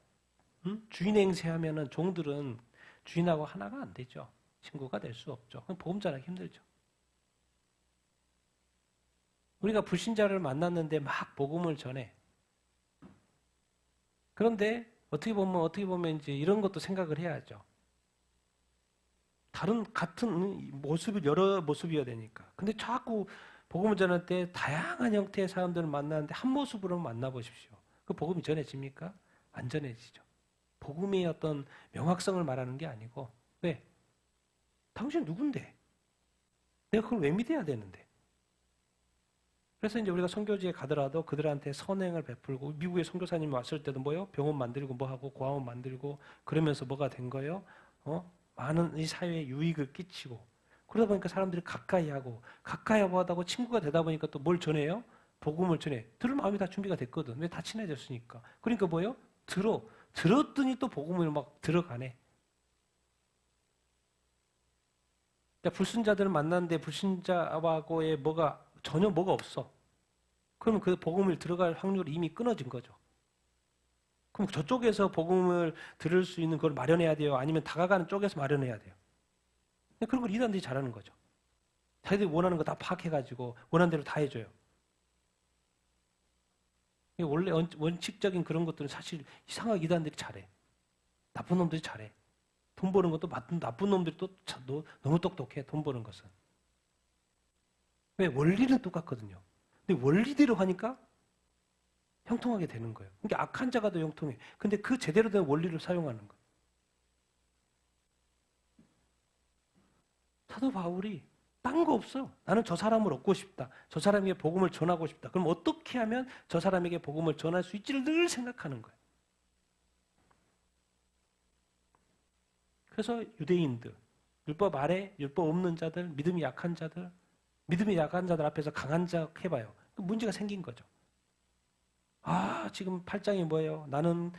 주인 행세하면은 종들은 주인하고 하나가 안 되죠. 친구가 될 수 없죠. 그럼 복음 전하기 힘들죠. 우리가 불신자를 만났는데 막 복음을 전해. 그런데 어떻게 보면 이제 이런 것도 생각을 해야죠. 같은 모습이 여러 모습이어야 되니까. 근데 자꾸 복음을 전할 때 다양한 형태의 사람들을 만나는데 한 모습으로 만나보십시오. 그 복음이 전해집니까? 안 전해지죠. 복음의 어떤 명확성을 말하는 게 아니고, 왜? 당신 누군데? 내가 그걸 왜 믿어야 되는데? 그래서 이제 우리가 선교지에 가더라도 그들한테 선행을 베풀고, 미국에 선교사님이 왔을 때도 뭐요? 병원 만들고 뭐하고 고아원 만들고 그러면서 뭐가 된 거예요? 많은 이 사회에 유익을 끼치고, 그러다 보니까 사람들이 가까이 하고 친구가 되다 보니까 또 뭘 전해요? 복음을 전해. 들을 마음이 다 준비가 됐거든. 왜? 다 친해졌으니까. 그러니까 뭐예요? 들었더니 또 복음을 막 들어가네. 불순자들을 만났는데 불신자하고의 전혀 뭐가 없어. 그러면 그 복음을 들어갈 확률이 이미 끊어진 거죠. 그럼 저쪽에서 복음을 들을 수 있는 걸 마련해야 돼요? 아니면 다가가는 쪽에서 마련해야 돼요? 그런 걸 이단들이 잘하는 거죠. 자기들이 원하는 거 다 파악해가지고 원하는 대로 다 해줘요. 원래 원칙적인 그런 것들은 사실 이상하게 이단들이 잘해. 나쁜 놈들이 잘해. 돈 버는 것도 나쁜 놈들이 또 너무 똑똑해. 돈 버는 것은. 왜? 원리는 똑같거든요. 근데 원리대로 하니까 형통하게 되는 거예요. 그러니까 악한 자가 더 형통해. 근데 그 제대로 된 원리를 사용하는 거예요. 사도 바울이 딴 거 없어. 나는 저 사람을 얻고 싶다. 저 사람에게 복음을 전하고 싶다. 그럼 어떻게 하면 저 사람에게 복음을 전할 수 있지를 늘 생각하는 거예요. 그래서 유대인들, 율법 아래, 율법 없는 자들, 믿음이 약한 자들 앞에서 강한 자 해봐요. 문제가 생긴 거죠. 지금 8장이 뭐예요? 나는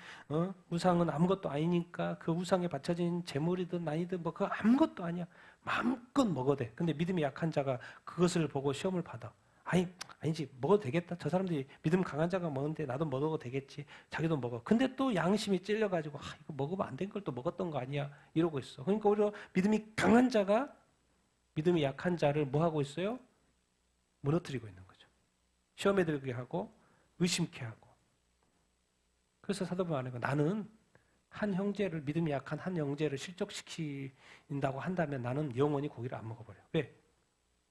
우상은 아무것도 아니니까 그 우상에 바쳐진 재물이든 아니든 그거 아무것도 아니야. 마음껏 먹어도 돼. 근데 믿음이 약한 자가 그것을 보고 시험을 받아. 아니지. 먹어도 되겠다. 저 사람들이 믿음 강한 자가 먹는데 나도 먹어도 되겠지. 자기도 먹어. 근데 또 양심이 찔려가지고 이거 먹으면 안 된 걸 또 먹었던 거 아니야. 이러고 있어. 그러니까 오히려 믿음이 강한 자가 믿음이 약한 자를 뭐 하고 있어요? 무너뜨리고 있는 거죠. 시험에 들게 하고 의심케 하고. 그래서 사도 바울은 나는 믿음이 약한 한 형제를 실족시킨다고 한다면 나는 영원히 고기를 안 먹어버려. 왜?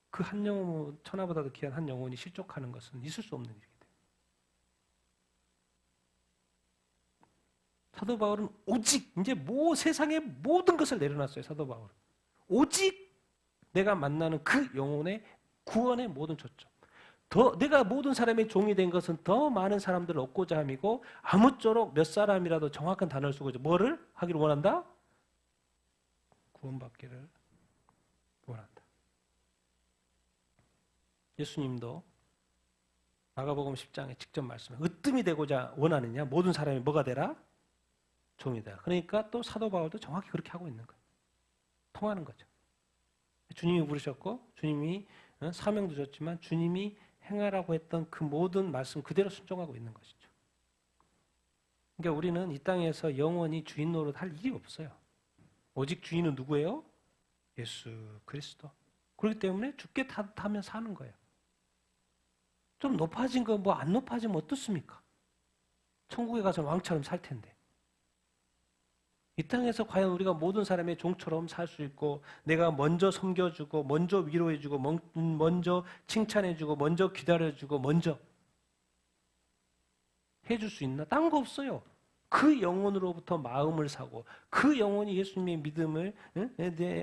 그 한 영혼, 천하보다도 귀한 한 영혼이 실족하는 것은 있을 수 없는 일이기 때문에. 사도 바울은 오직 이제 세상의 모든 것을 내려놨어요. 사도 바울은 오직 내가 만나는 그 영혼의 구원의 모든 초점. 내가 모든 사람의 종이 된 것은 더 많은 사람들을 얻고자 함이고, 아무쪼록 몇 사람이라도 정확한 단어를 쓰고 뭐를 하기를 원한다? 구원받기를 원한다. 예수님도 마가복음 10장에 직접 말씀해. 으뜸이 되고자 원하느냐? 모든 사람이 뭐가 되라? 종이 되라. 그러니까 또 사도 바울도 정확히 그렇게 하고 있는 거예요. 통하는 거죠. 주님이 부르셨고 주님이 사명도 줬지만 주님이 행하라고 했던 그 모든 말씀 그대로 순종하고 있는 것이죠. 그러니까 우리는 이 땅에서 영원히 주인 노릇 할 일이 없어요. 오직 주인은 누구예요? 예수 그리스도. 그렇기 때문에 죽게 타면 사는 거예요. 좀 높아진 거 안 높아지면 어떻습니까? 천국에 가서 왕처럼 살 텐데. 이 땅에서 과연 우리가 모든 사람의 종처럼 살 수 있고, 내가 먼저 섬겨주고 먼저 위로해주고 먼저 칭찬해주고 먼저 기다려주고 먼저 해줄 수 있나? 딴 거 없어요. 그 영혼으로부터 마음을 사고 그 영혼이 예수님의 믿음을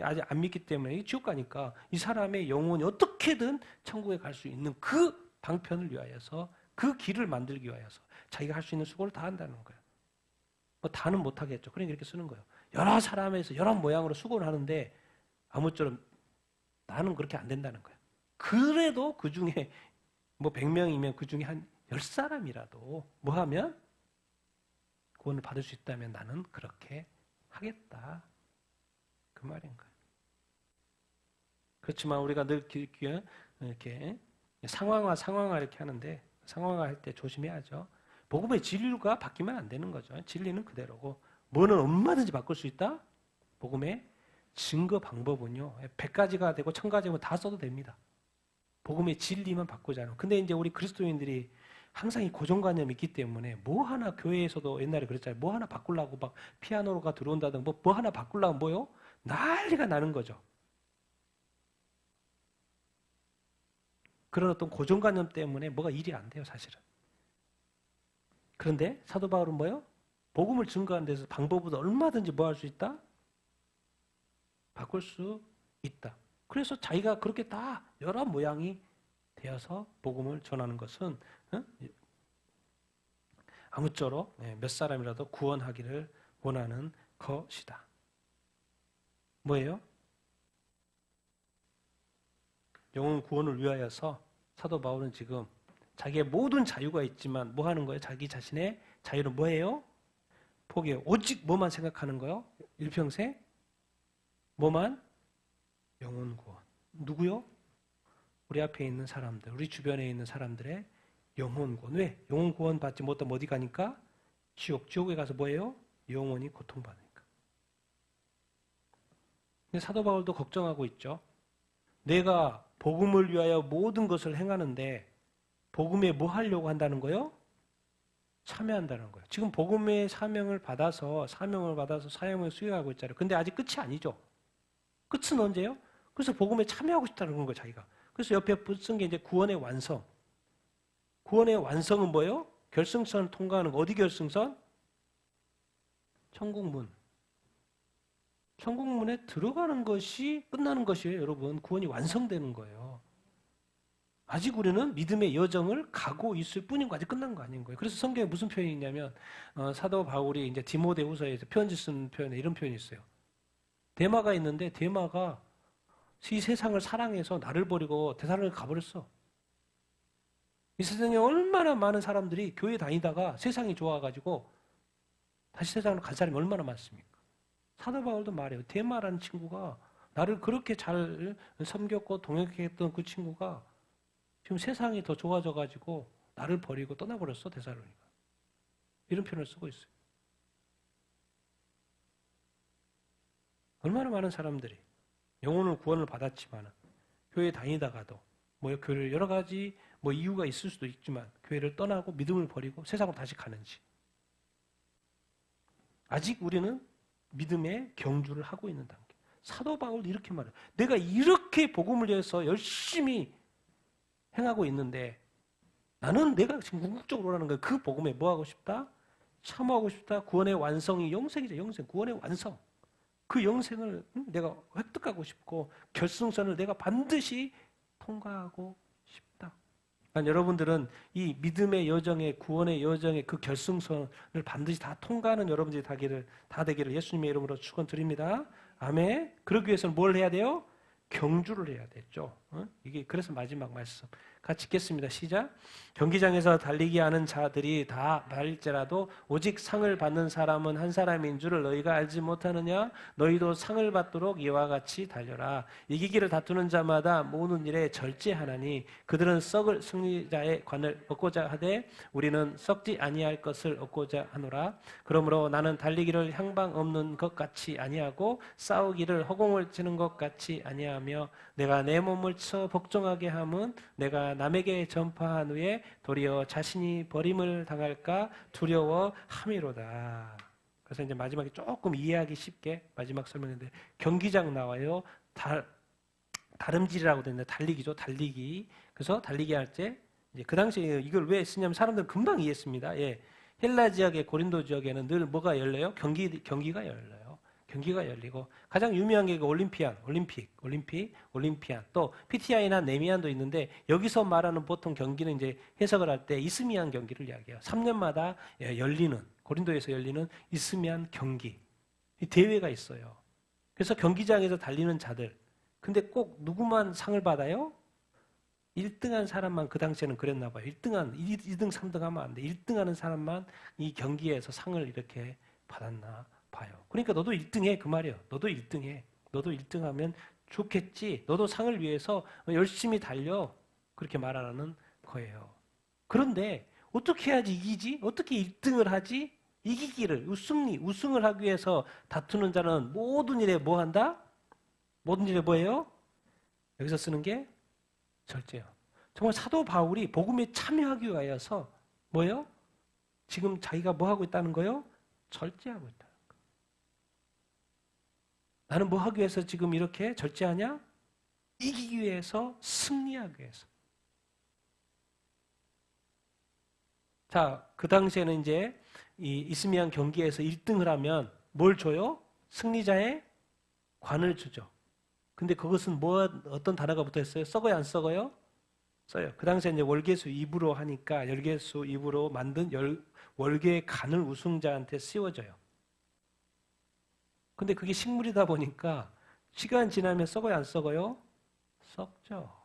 아직 안 믿기 때문에 지옥 가니까 이 사람의 영혼이 어떻게든 천국에 갈 수 있는 그 방편을 위하여서, 그 길을 만들기 위하여서 자기가 할 수 있는 수고를 다 한다는 거예요. 다는 못하겠죠. 그러니까 이렇게 쓰는 거예요. 여러 사람에서 여러 모양으로 수고를 하는데 아무쪼록 나는 그렇게 안 된다는 거예요. 그래도 그 중에 100명이면 그 중에 한 10사람이라도 뭐 하면 구원을 받을 수 있다면 나는 그렇게 하겠다. 그 말인 거예요. 그렇지만 우리가 늘 이렇게 상황화 이렇게 하는데 상황화 할 때 조심해야죠. 복음의 진리가 바뀌면 안 되는 거죠. 진리는 그대로고 뭐는 얼마든지 바꿀 수 있다? 복음의 증거 방법은요. 100가지가 되고 1000가지면 다 써도 됩니다. 복음의 진리만 바꾸자는. 근데 이제 우리 그리스도인들이 항상 이 고정관념이 있기 때문에 뭐 하나 교회에서도 옛날에 그랬잖아요. 뭐 하나 바꾸려고 막 피아노가 들어온다든 뭐 하나 바꾸려고 뭐요? 난리가 나는 거죠. 그런 어떤 고정관념 때문에 뭐가 일이 안 돼요, 사실은. 그런데 사도 바울은 뭐요? 복음을 증거하는 데서 방법보다 얼마든지 뭐 할 수 있다? 바꿀 수 있다. 그래서 자기가 그렇게 다 여러 모양이 되어서 복음을 전하는 것은 아무쪼록 몇 사람이라도 구원하기를 원하는 것이다. 뭐예요? 영혼 구원을 위하여서 사도 바울은 지금 자기의 모든 자유가 있지만 뭐 하는 거예요? 자기 자신의 자유는 뭐예요? 포기해요. 오직 뭐만 생각하는 거예요? 일평생? 뭐만? 영혼 구원. 누구요? 우리 앞에 있는 사람들, 우리 주변에 있는 사람들의 영혼 구원. 왜? 영혼 구원 받지 못하면 어디 가니까? 지옥. 지옥에 가서 뭐예요? 영혼이 고통받으니까. 근데 사도 바울도 걱정하고 있죠. 내가 복음을 위하여 모든 것을 행하는데 복음에 뭐 하려고 한다는 거예요? 참여한다는 거예요. 지금 복음의 사명을 받아서 사명을 수행하고 있잖아요. 근데 아직 끝이 아니죠. 끝은 언제요? 그래서 복음에 참여하고 싶다는 거예요, 자기가. 그래서 옆에 쓴 게 이제 구원의 완성. 구원의 완성은 뭐예요? 결승선을 통과하는 거. 어디 결승선? 천국문. 천국문에 들어가는 것이 끝나는 것이에요, 여러분. 구원이 완성되는 거예요. 아직 우리는 믿음의 여정을 가고 있을 뿐인 거 아직 끝난 거 아닌 거예요. 그래서 성경에 무슨 표현이 있냐면 사도 바울이 이제 디모데후서에서 편지 쓴 표현에 이런 표현이 있어요. 데마가 있는데 데마가 이 세상을 사랑해서 나를 버리고 데살로니가 가버렸어. 이 세상에 얼마나 많은 사람들이 교회 다니다가 세상이 좋아가지고 다시 세상으로 간 사람이 얼마나 많습니까? 사도 바울도 말해요. 데마라는 친구가 나를 그렇게 잘 섬겼고 동역했던 그 친구가 지금 세상이 더 좋아져가지고 나를 버리고 떠나버렸어, 데살로니가. 이런 표현을 쓰고 있어요. 얼마나 많은 사람들이 영혼을 구원을 받았지만 교회 다니다가도 교회를 여러 가지 이유가 있을 수도 있지만 교회를 떠나고 믿음을 버리고 세상으로 다시 가는지. 아직 우리는 믿음의 경주를 하고 있는 단계. 사도 바울도 이렇게 말해요. 내가 이렇게 복음을 위해서 열심히 행하고 있는데 나는 내가 지금 궁극적으로 하는 거예요. 그 복음에 뭐 하고 싶다? 참여하고 싶다. 구원의 완성이 영생이죠. 영생. 구원의 완성. 그 영생을 내가 획득하고 싶고 결승선을 내가 반드시 통과하고 싶다. 그러니까 여러분들은 이 믿음의 여정의 구원의 여정의 그 결승선을 반드시 다 통과하는 여러분들이 다 되기를 예수님의 이름으로 축원드립니다. 아멘. 그러기 위해서는 뭘 해야 돼요? 경주를 해야 되죠. 이게 그래서 마지막 말씀 같이 읽겠습니다. 시작. 경기장에서 달리기 하는 자들이 다 말일지라도 오직 상을 받는 사람은 한 사람인 줄을 너희가 알지 못하느냐? 너희도 상을 받도록 이와 같이 달려라. 이기기를 다투는 자마다 모든 일에 절제하나니 그들은 썩을 승리자의 관을 얻고자 하되 우리는 썩지 아니할 것을 얻고자 하노라. 그러므로 나는 달리기를 향방 없는 것 같이 아니하고 싸우기를 허공을 치는 것 같이 아니하며 내가 내 몸을 쳐 복종하게 함은 내가 남에게 전파한 후에 도리어 자신이 버림을 당할까 두려워함이로다. 그래서 이제 마지막에 조금 이해하기 쉽게 마지막 설명인데 경기장 나와요. 다름질이라고 되는데 달리기죠. 달리기. 그래서 달리기 할 때 이제 그 당시에 이걸 왜 쓰냐면 사람들은 금방 이해했습니다. 예. 헬라 지역의 고린도 지역에는 늘 뭐가 열려요? 경기가 열려요. 경기가 열리고 가장 유명한 게 올림피안 또 PTI나 네미안도 있는데 여기서 말하는 보통 경기는 이제 해석을 할 때 이스미안 경기를 이야기해요. 3년마다 열리는 고린도에서 열리는 이스미안 경기 대회가 있어요. 그래서 경기장에서 달리는 자들 근데 꼭 누구만 상을 받아요? 1등한 사람만 그 당시에는 그랬나 봐요. 2등, 3등 하면 안 돼. 1등하는 사람만 이 경기에서 상을 이렇게 받았나 봐요. 그러니까 너도 1등해 그 말이에요. 너도 1등해. 너도 1등하면 좋겠지. 너도 상을 위해서 열심히 달려. 그렇게 말하는 거예요. 그런데 어떻게 해야지 이기지? 어떻게 1등을 하지? 이기기를, 우승을 하기 위해서 다투는 자는 모든 일에 뭐 한다? 모든 일에 뭐예요? 여기서 쓰는 게 절제요. 정말 사도 바울이 복음에 참여하기 위하여서 뭐예요? 지금 자기가 뭐 하고 있다는 거예요? 절제하고 있다는 거예요. 나는 뭐 하기 위해서 지금 이렇게 절제하냐? 이기기 위해서, 승리하기 위해서. 자, 그 당시에는 이제 이 이스미안 경기에서 1등을 하면 뭘 줘요? 승리자의 관을 주죠. 근데 그것은 어떤 단어가 붙어 있어요? 썩어요, 안 썩어요? 써요. 그 당시에 이제 월계수 2부로 하니까 월계수 2부로 만든 월계의 간을 우승자한테 씌워져요. 근데 그게 식물이다 보니까 시간 지나면 썩어요, 안 썩어요? 썩죠.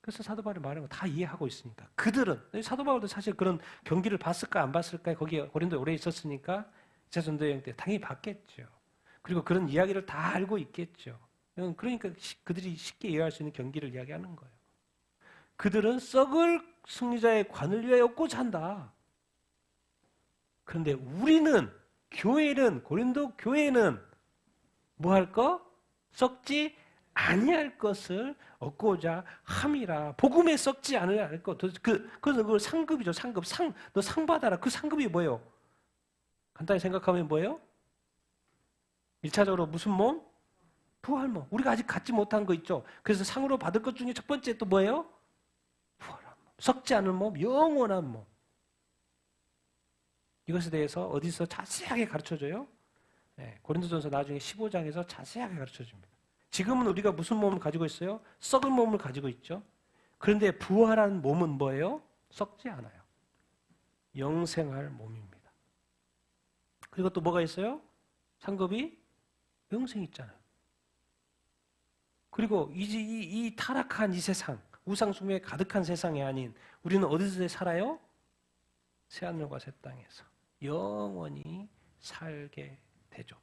그래서 사도 바울이 말하는 거 다 이해하고 있으니까. 그들은, 사도 바울도 사실 그런 경기를 봤을까 안 봤을까? 거기 고린도에 오래 있었으니까 2차 전도 여행 때 당연히 봤겠죠. 그리고 그런 이야기를 다 알고 있겠죠. 그러니까 그들이 쉽게 이해할 수 있는 경기를 이야기하는 거예요. 그들은 썩을 승리자의 관을 위하여 얻고자 한다. 그런데 우리는, 교회는, 고린도 교회는 뭐 할 거? 썩지 아니할 것을 얻고자 함이라. 복음에 썩지 않을 것. 그건 상급이죠. 상급. 너 상 받아라. 그 상급이 뭐예요? 간단히 생각하면 뭐예요? 1차적으로 무슨 몸? 부활 몸. 우리가 아직 갖지 못한 거 있죠. 그래서 상으로 받을 것 중에 첫 번째 또 뭐예요? 부활한 몸. 썩지 않은 몸, 영원한 몸. 이것에 대해서 어디서 자세하게 가르쳐줘요? 네, 고린도전서 나중에 15장에서 자세하게 가르쳐줍니다. 지금은 우리가 무슨 몸을 가지고 있어요? 썩은 몸을 가지고 있죠. 그런데 부활한 몸은 뭐예요? 썩지 않아요. 영생할 몸입니다. 그리고 또 뭐가 있어요? 상급이 영생이 있잖아요. 그리고 이 타락한 이 세상, 우상숭배에 가득한 세상이 아닌 우리는 어디서 살아요? 새하늘과 새 땅에서 영원히 살게 되죠.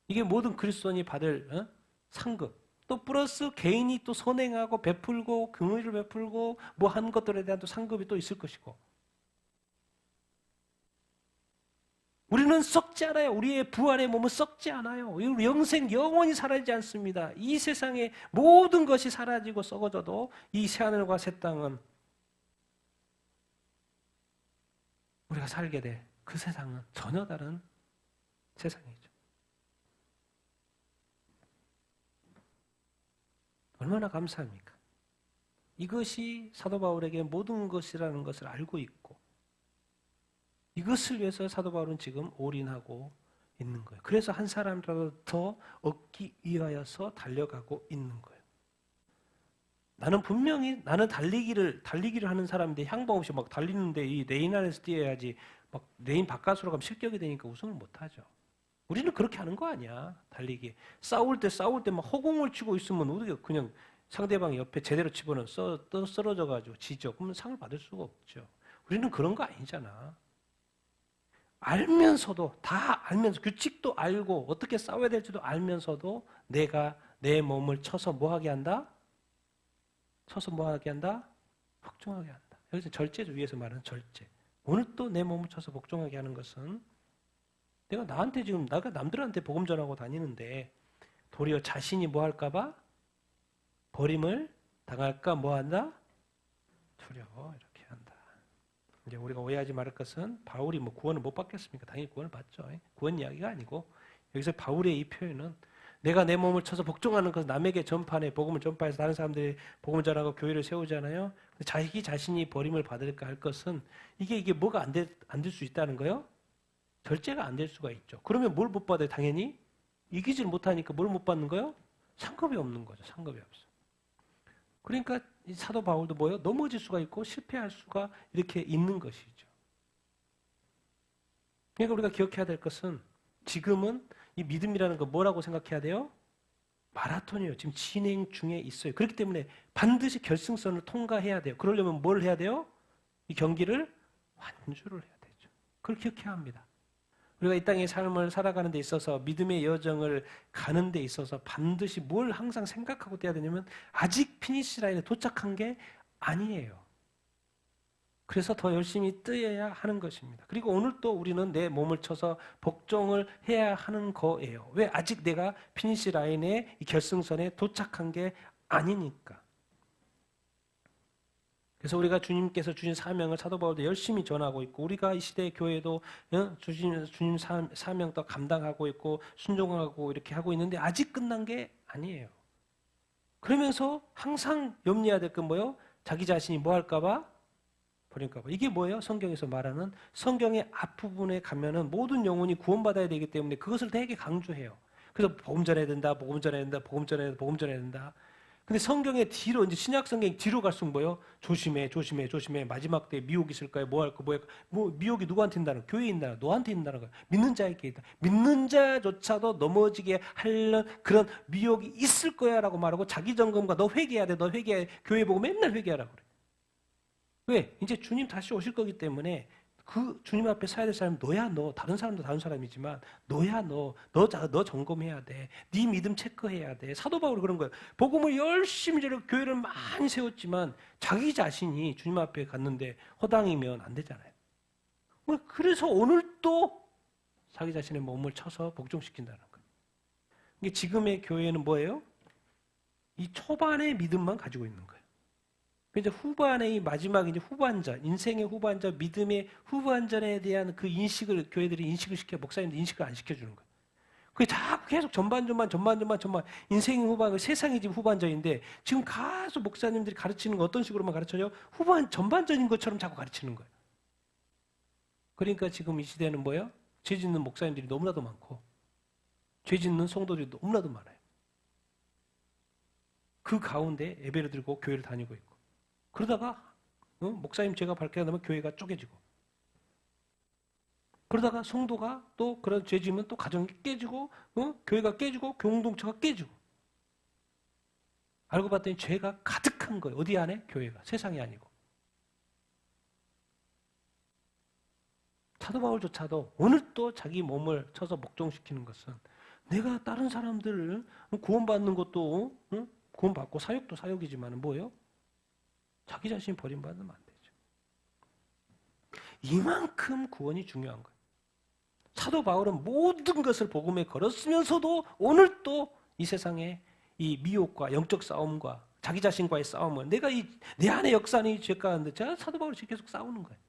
이게 모든 그리스도인이 받을 상급. 또 플러스 개인이 또 선행하고 베풀고 긍휼을 베풀고 뭐 한 것들에 대한 또 상급이 또 있을 것이고. 우리는 썩지 않아요. 우리의 부활의 몸은 썩지 않아요. 영생 영원히 사라지지 않습니다. 이 세상의 모든 것이 사라지고 썩어져도 이 새하늘과 새 땅은 우리가 살게 될 그 세상은 전혀 다른 세상이죠. 얼마나 감사합니까? 이것이 사도 바울에게 모든 것이라는 것을 알고 있고 이것을 위해서 사도 바울은 지금 올인하고 있는 거예요. 그래서 한 사람이라도 더 얻기 위하여서 달려가고 있는 거예요. 나는 분명히 달리기를 하는 사람인데 향방 없이 막 달리는데 이 레인 안에서 뛰어야지 막 레인 바깥으로 가면 실격이 되니까 우승을 못 하죠. 우리는 그렇게 하는 거 아니야. 달리기. 싸울 때 막 허공을 치고 있으면 우리가 그냥 상대방 옆에 제대로 치고는 쓰러져 가지고 지죠. 그러면 상을 받을 수가 없죠. 우리는 그런 거 아니잖아. 알면서도 다 알면서 규칙도 알고 어떻게 싸워야 될지도 알면서도 내가 내 몸을 쳐서 뭐 하게 한다? 쳐서 뭐 하게 한다? 복종하게 한다. 여기서 절제죠. 위에서 말하는 절제. 오늘 또 내 몸을 쳐서 복종하게 하는 것은 내가 내가 남들한테 복음 전하고 다니는데 도리어 자신이 뭐 할까봐 버림을 당할까 뭐 한다? 두려워 이렇게 한다. 이제 우리가 오해하지 말을 것은 바울이 뭐 구원을 못 받겠습니까? 당연히 구원을 받죠. 구원 이야기가 아니고 여기서 바울의 이 표현은 내가 내 몸을 쳐서 복종하는 것은 남에게 전파해 복음을 전파해서 다른 사람들이 복음을 전하고 교회를 세우잖아요. 자기 자신이 버림을 받을까 할 것은 이게 뭐가 안 될 수 있다는 거예요? 절제가 안 될 수가 있죠. 그러면 뭘 못 받아요? 당연히 이기질 못하니까 뭘 못 받는 거예요? 상급이 없는 거죠. 상급이 없어. 그러니까 이 사도 바울도 뭐예요? 넘어질 수가 있고 실패할 수가 이렇게 있는 것이죠. 그러니까 우리가 기억해야 될 것은 지금은 이 믿음이라는 거 뭐라고 생각해야 돼요? 마라톤이에요. 지금 진행 중에 있어요. 그렇기 때문에 반드시 결승선을 통과해야 돼요. 그러려면 뭘 해야 돼요? 이 경기를 완주를 해야 되죠. 그걸 기억해야 합니다. 우리가 이 땅의 삶을 살아가는 데 있어서 믿음의 여정을 가는 데 있어서 반드시 뭘 항상 생각하고 뛰어야 되냐면 아직 피니시 라인에 도착한 게 아니에요. 그래서 더 열심히 뛰어야 하는 것입니다. 그리고 오늘 또 우리는 내 몸을 쳐서 복종을 해야 하는 거예요. 왜? 아직 내가 피니시 라인에 이 결승선에 도착한 게 아니니까. 그래서 우리가 주님께서 주신 사명을 사도 바울도 열심히 전하고 있고 우리가 이 시대의 교회도 주님 사명도 감당하고 있고 순종하고 이렇게 하고 있는데 아직 끝난 게 아니에요. 그러면서 항상 염려해야 될 건 뭐예요? 자기 자신이 뭐 할까 봐? 버릴까 봐. 이게 뭐예요? 성경에서 말하는 성경의 앞부분에 가면은 모든 영혼이 구원받아야 되기 때문에 그것을 되게 강조해요. 그래서 복음 전해야 된다, 복음 전해야 된다, 복음 전해야 된다, 복음 전해야 된다. 근데 성경의 뒤로 이제 신약 성경 뒤로 갈수록 뭐예요? 조심해, 조심해, 조심해. 마지막 때 미혹이 있을 거야. 뭐 할까, 뭐 할까. 뭐 미혹이 누구한테 있다는 거야? 교회에 있나? 너한테 있다는 거야. 믿는 자에게 있다. 믿는 자조차도 넘어지게 하는 그런 미혹이 있을 거야라고 말하고 자기 점검과 너 회개해야 돼, 너 회개해. 교회 보고 맨날 회개하라고 그래. 왜? 이제 주님 다시 오실 거기 때문에 그 주님 앞에 서야 될 사람은 너야 너. 다른 사람도 다른 사람이지만 너야 너. 너 점검해야 돼. 네 믿음 체크해야 돼. 사도 바울이 그런 거예요. 복음을 열심히 전하고 교회를 많이 세웠지만 자기 자신이 주님 앞에 갔는데 허당이면 안 되잖아요. 그래서 오늘 또 자기 자신의 몸을 쳐서 복종시킨다는 거예요. 이게 지금의 교회는 뭐예요? 이 초반의 믿음만 가지고 있는 거예요. 이제 후반의 마지막 이제 후반전, 인생의 후반전, 믿음의 후반전에 대한 그 인식을 교회들이 인식을 시켜 목사님들 인식을 안 시켜주는 거예요. 그게 다 계속 전반 인생의 후반, 세상이 지금 후반전인데 지금 계속 목사님들이 가르치는 거 어떤 식으로만 가르쳐요? 전반전인 것처럼 자꾸 가르치는 거예요. 그러니까 지금 이 시대는 뭐예요? 죄 짓는 목사님들이 너무나도 많고 죄 짓는 성도들이 너무나도 많아요. 그 가운데 예배를 드리고 교회를 다니고 있고. 그러다가 목사님 죄가 밝혀나면 교회가 쪼개지고 그러다가 성도가 또 그런 죄 지으면 또 가정이 깨지고 교회가 깨지고 공동체가 깨지고 알고 봤더니 죄가 가득한 거예요. 어디 안에? 교회가. 세상이 아니고. 사도 바울조차도 오늘 또 자기 몸을 쳐서 복종시키는 것은 내가 다른 사람들을 구원받는 것도 구원받고 사역도 사역이지만 뭐예요? 자기 자신이 버림받으면 안 되죠. 이만큼 구원이 중요한 거예요. 사도 바울은 모든 것을 복음에 걸었으면서도 오늘 또 이 세상에 이 미혹과 영적 싸움과 자기 자신과의 싸움을 내 안에 역사는 이 죄 가운데 사도 바울이 계속 싸우는 거예요.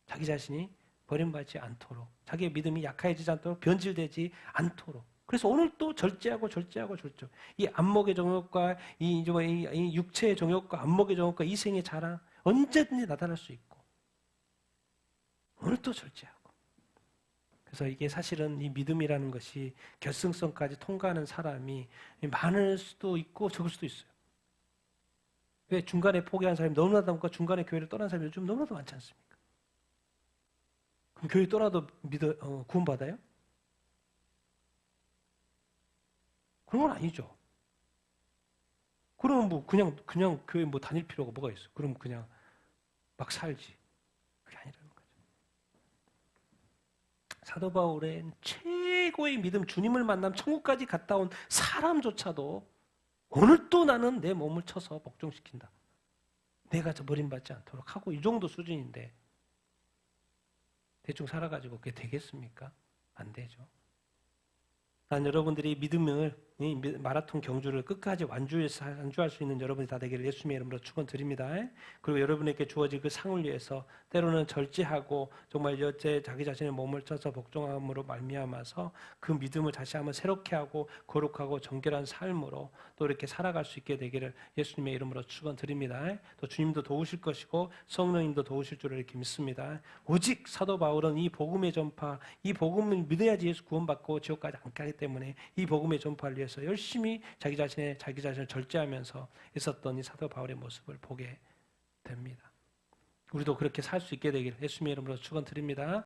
자기 자신이 버림받지 않도록 자기의 믿음이 약해지지 않도록 변질되지 않도록 그래서 오늘 또 절제하고 이 안목의 정욕과 이 육체의 정욕과 안목의 정욕과 이생의 자랑 언제든지 나타날 수 있고 오늘 또 절제하고 그래서 이게 사실은 이 믿음이라는 것이 결승선까지 통과하는 사람이 많을 수도 있고 적을 수도 있어요. 왜 중간에 포기한 사람이 너무나도 많고 중간에 교회를 떠난 사람이 요즘 너무나도 많지 않습니까? 그럼 교회 떠나도 구원받아요? 그런 건 아니죠. 그러면 뭐 그냥 교회 뭐 다닐 필요가 뭐가 있어? 그럼 그냥 막 살지. 그게 아니라는 거죠. 사도 바울의 최고의 믿음, 주님을 만남 천국까지 갔다 온 사람조차도 오늘 또 나는 내 몸을 쳐서 복종시킨다. 내가 저 버림받지 않도록 하고 이 정도 수준인데 대충 살아가지고 그게 되겠습니까? 안 되죠. 난 여러분들이 믿음을 마라톤 경주를 끝까지 완주할 수 있는 여러분이 다 되기를 예수님의 이름으로 축원드립니다. 그리고 여러분에게 주어질 그 상을 위해서 때로는 절제하고 정말 여제 자기 자신의 몸을 쳐서 복종함으로 말미암아서 그 믿음을 다시 한번 새롭게 하고 거룩하고 정결한 삶으로 또 이렇게 살아갈 수 있게 되기를 예수님의 이름으로 축원드립니다. 또 주님도 도우실 것이고 성령님도 도우실 줄을 이렇게 믿습니다. 오직 사도 바울은 이 복음의 전파, 이 복음을 믿어야지 예수 구원받고 지옥까지 안 가기 때문에 이 복음의 전파를 위해서 열심히 자기 자신을 절제하면서 있었던 이 사도 바울의 모습을 보게 됩니다. 우리도 그렇게 살 수 있게 되기를 예수님의 이름으로 축원드립니다.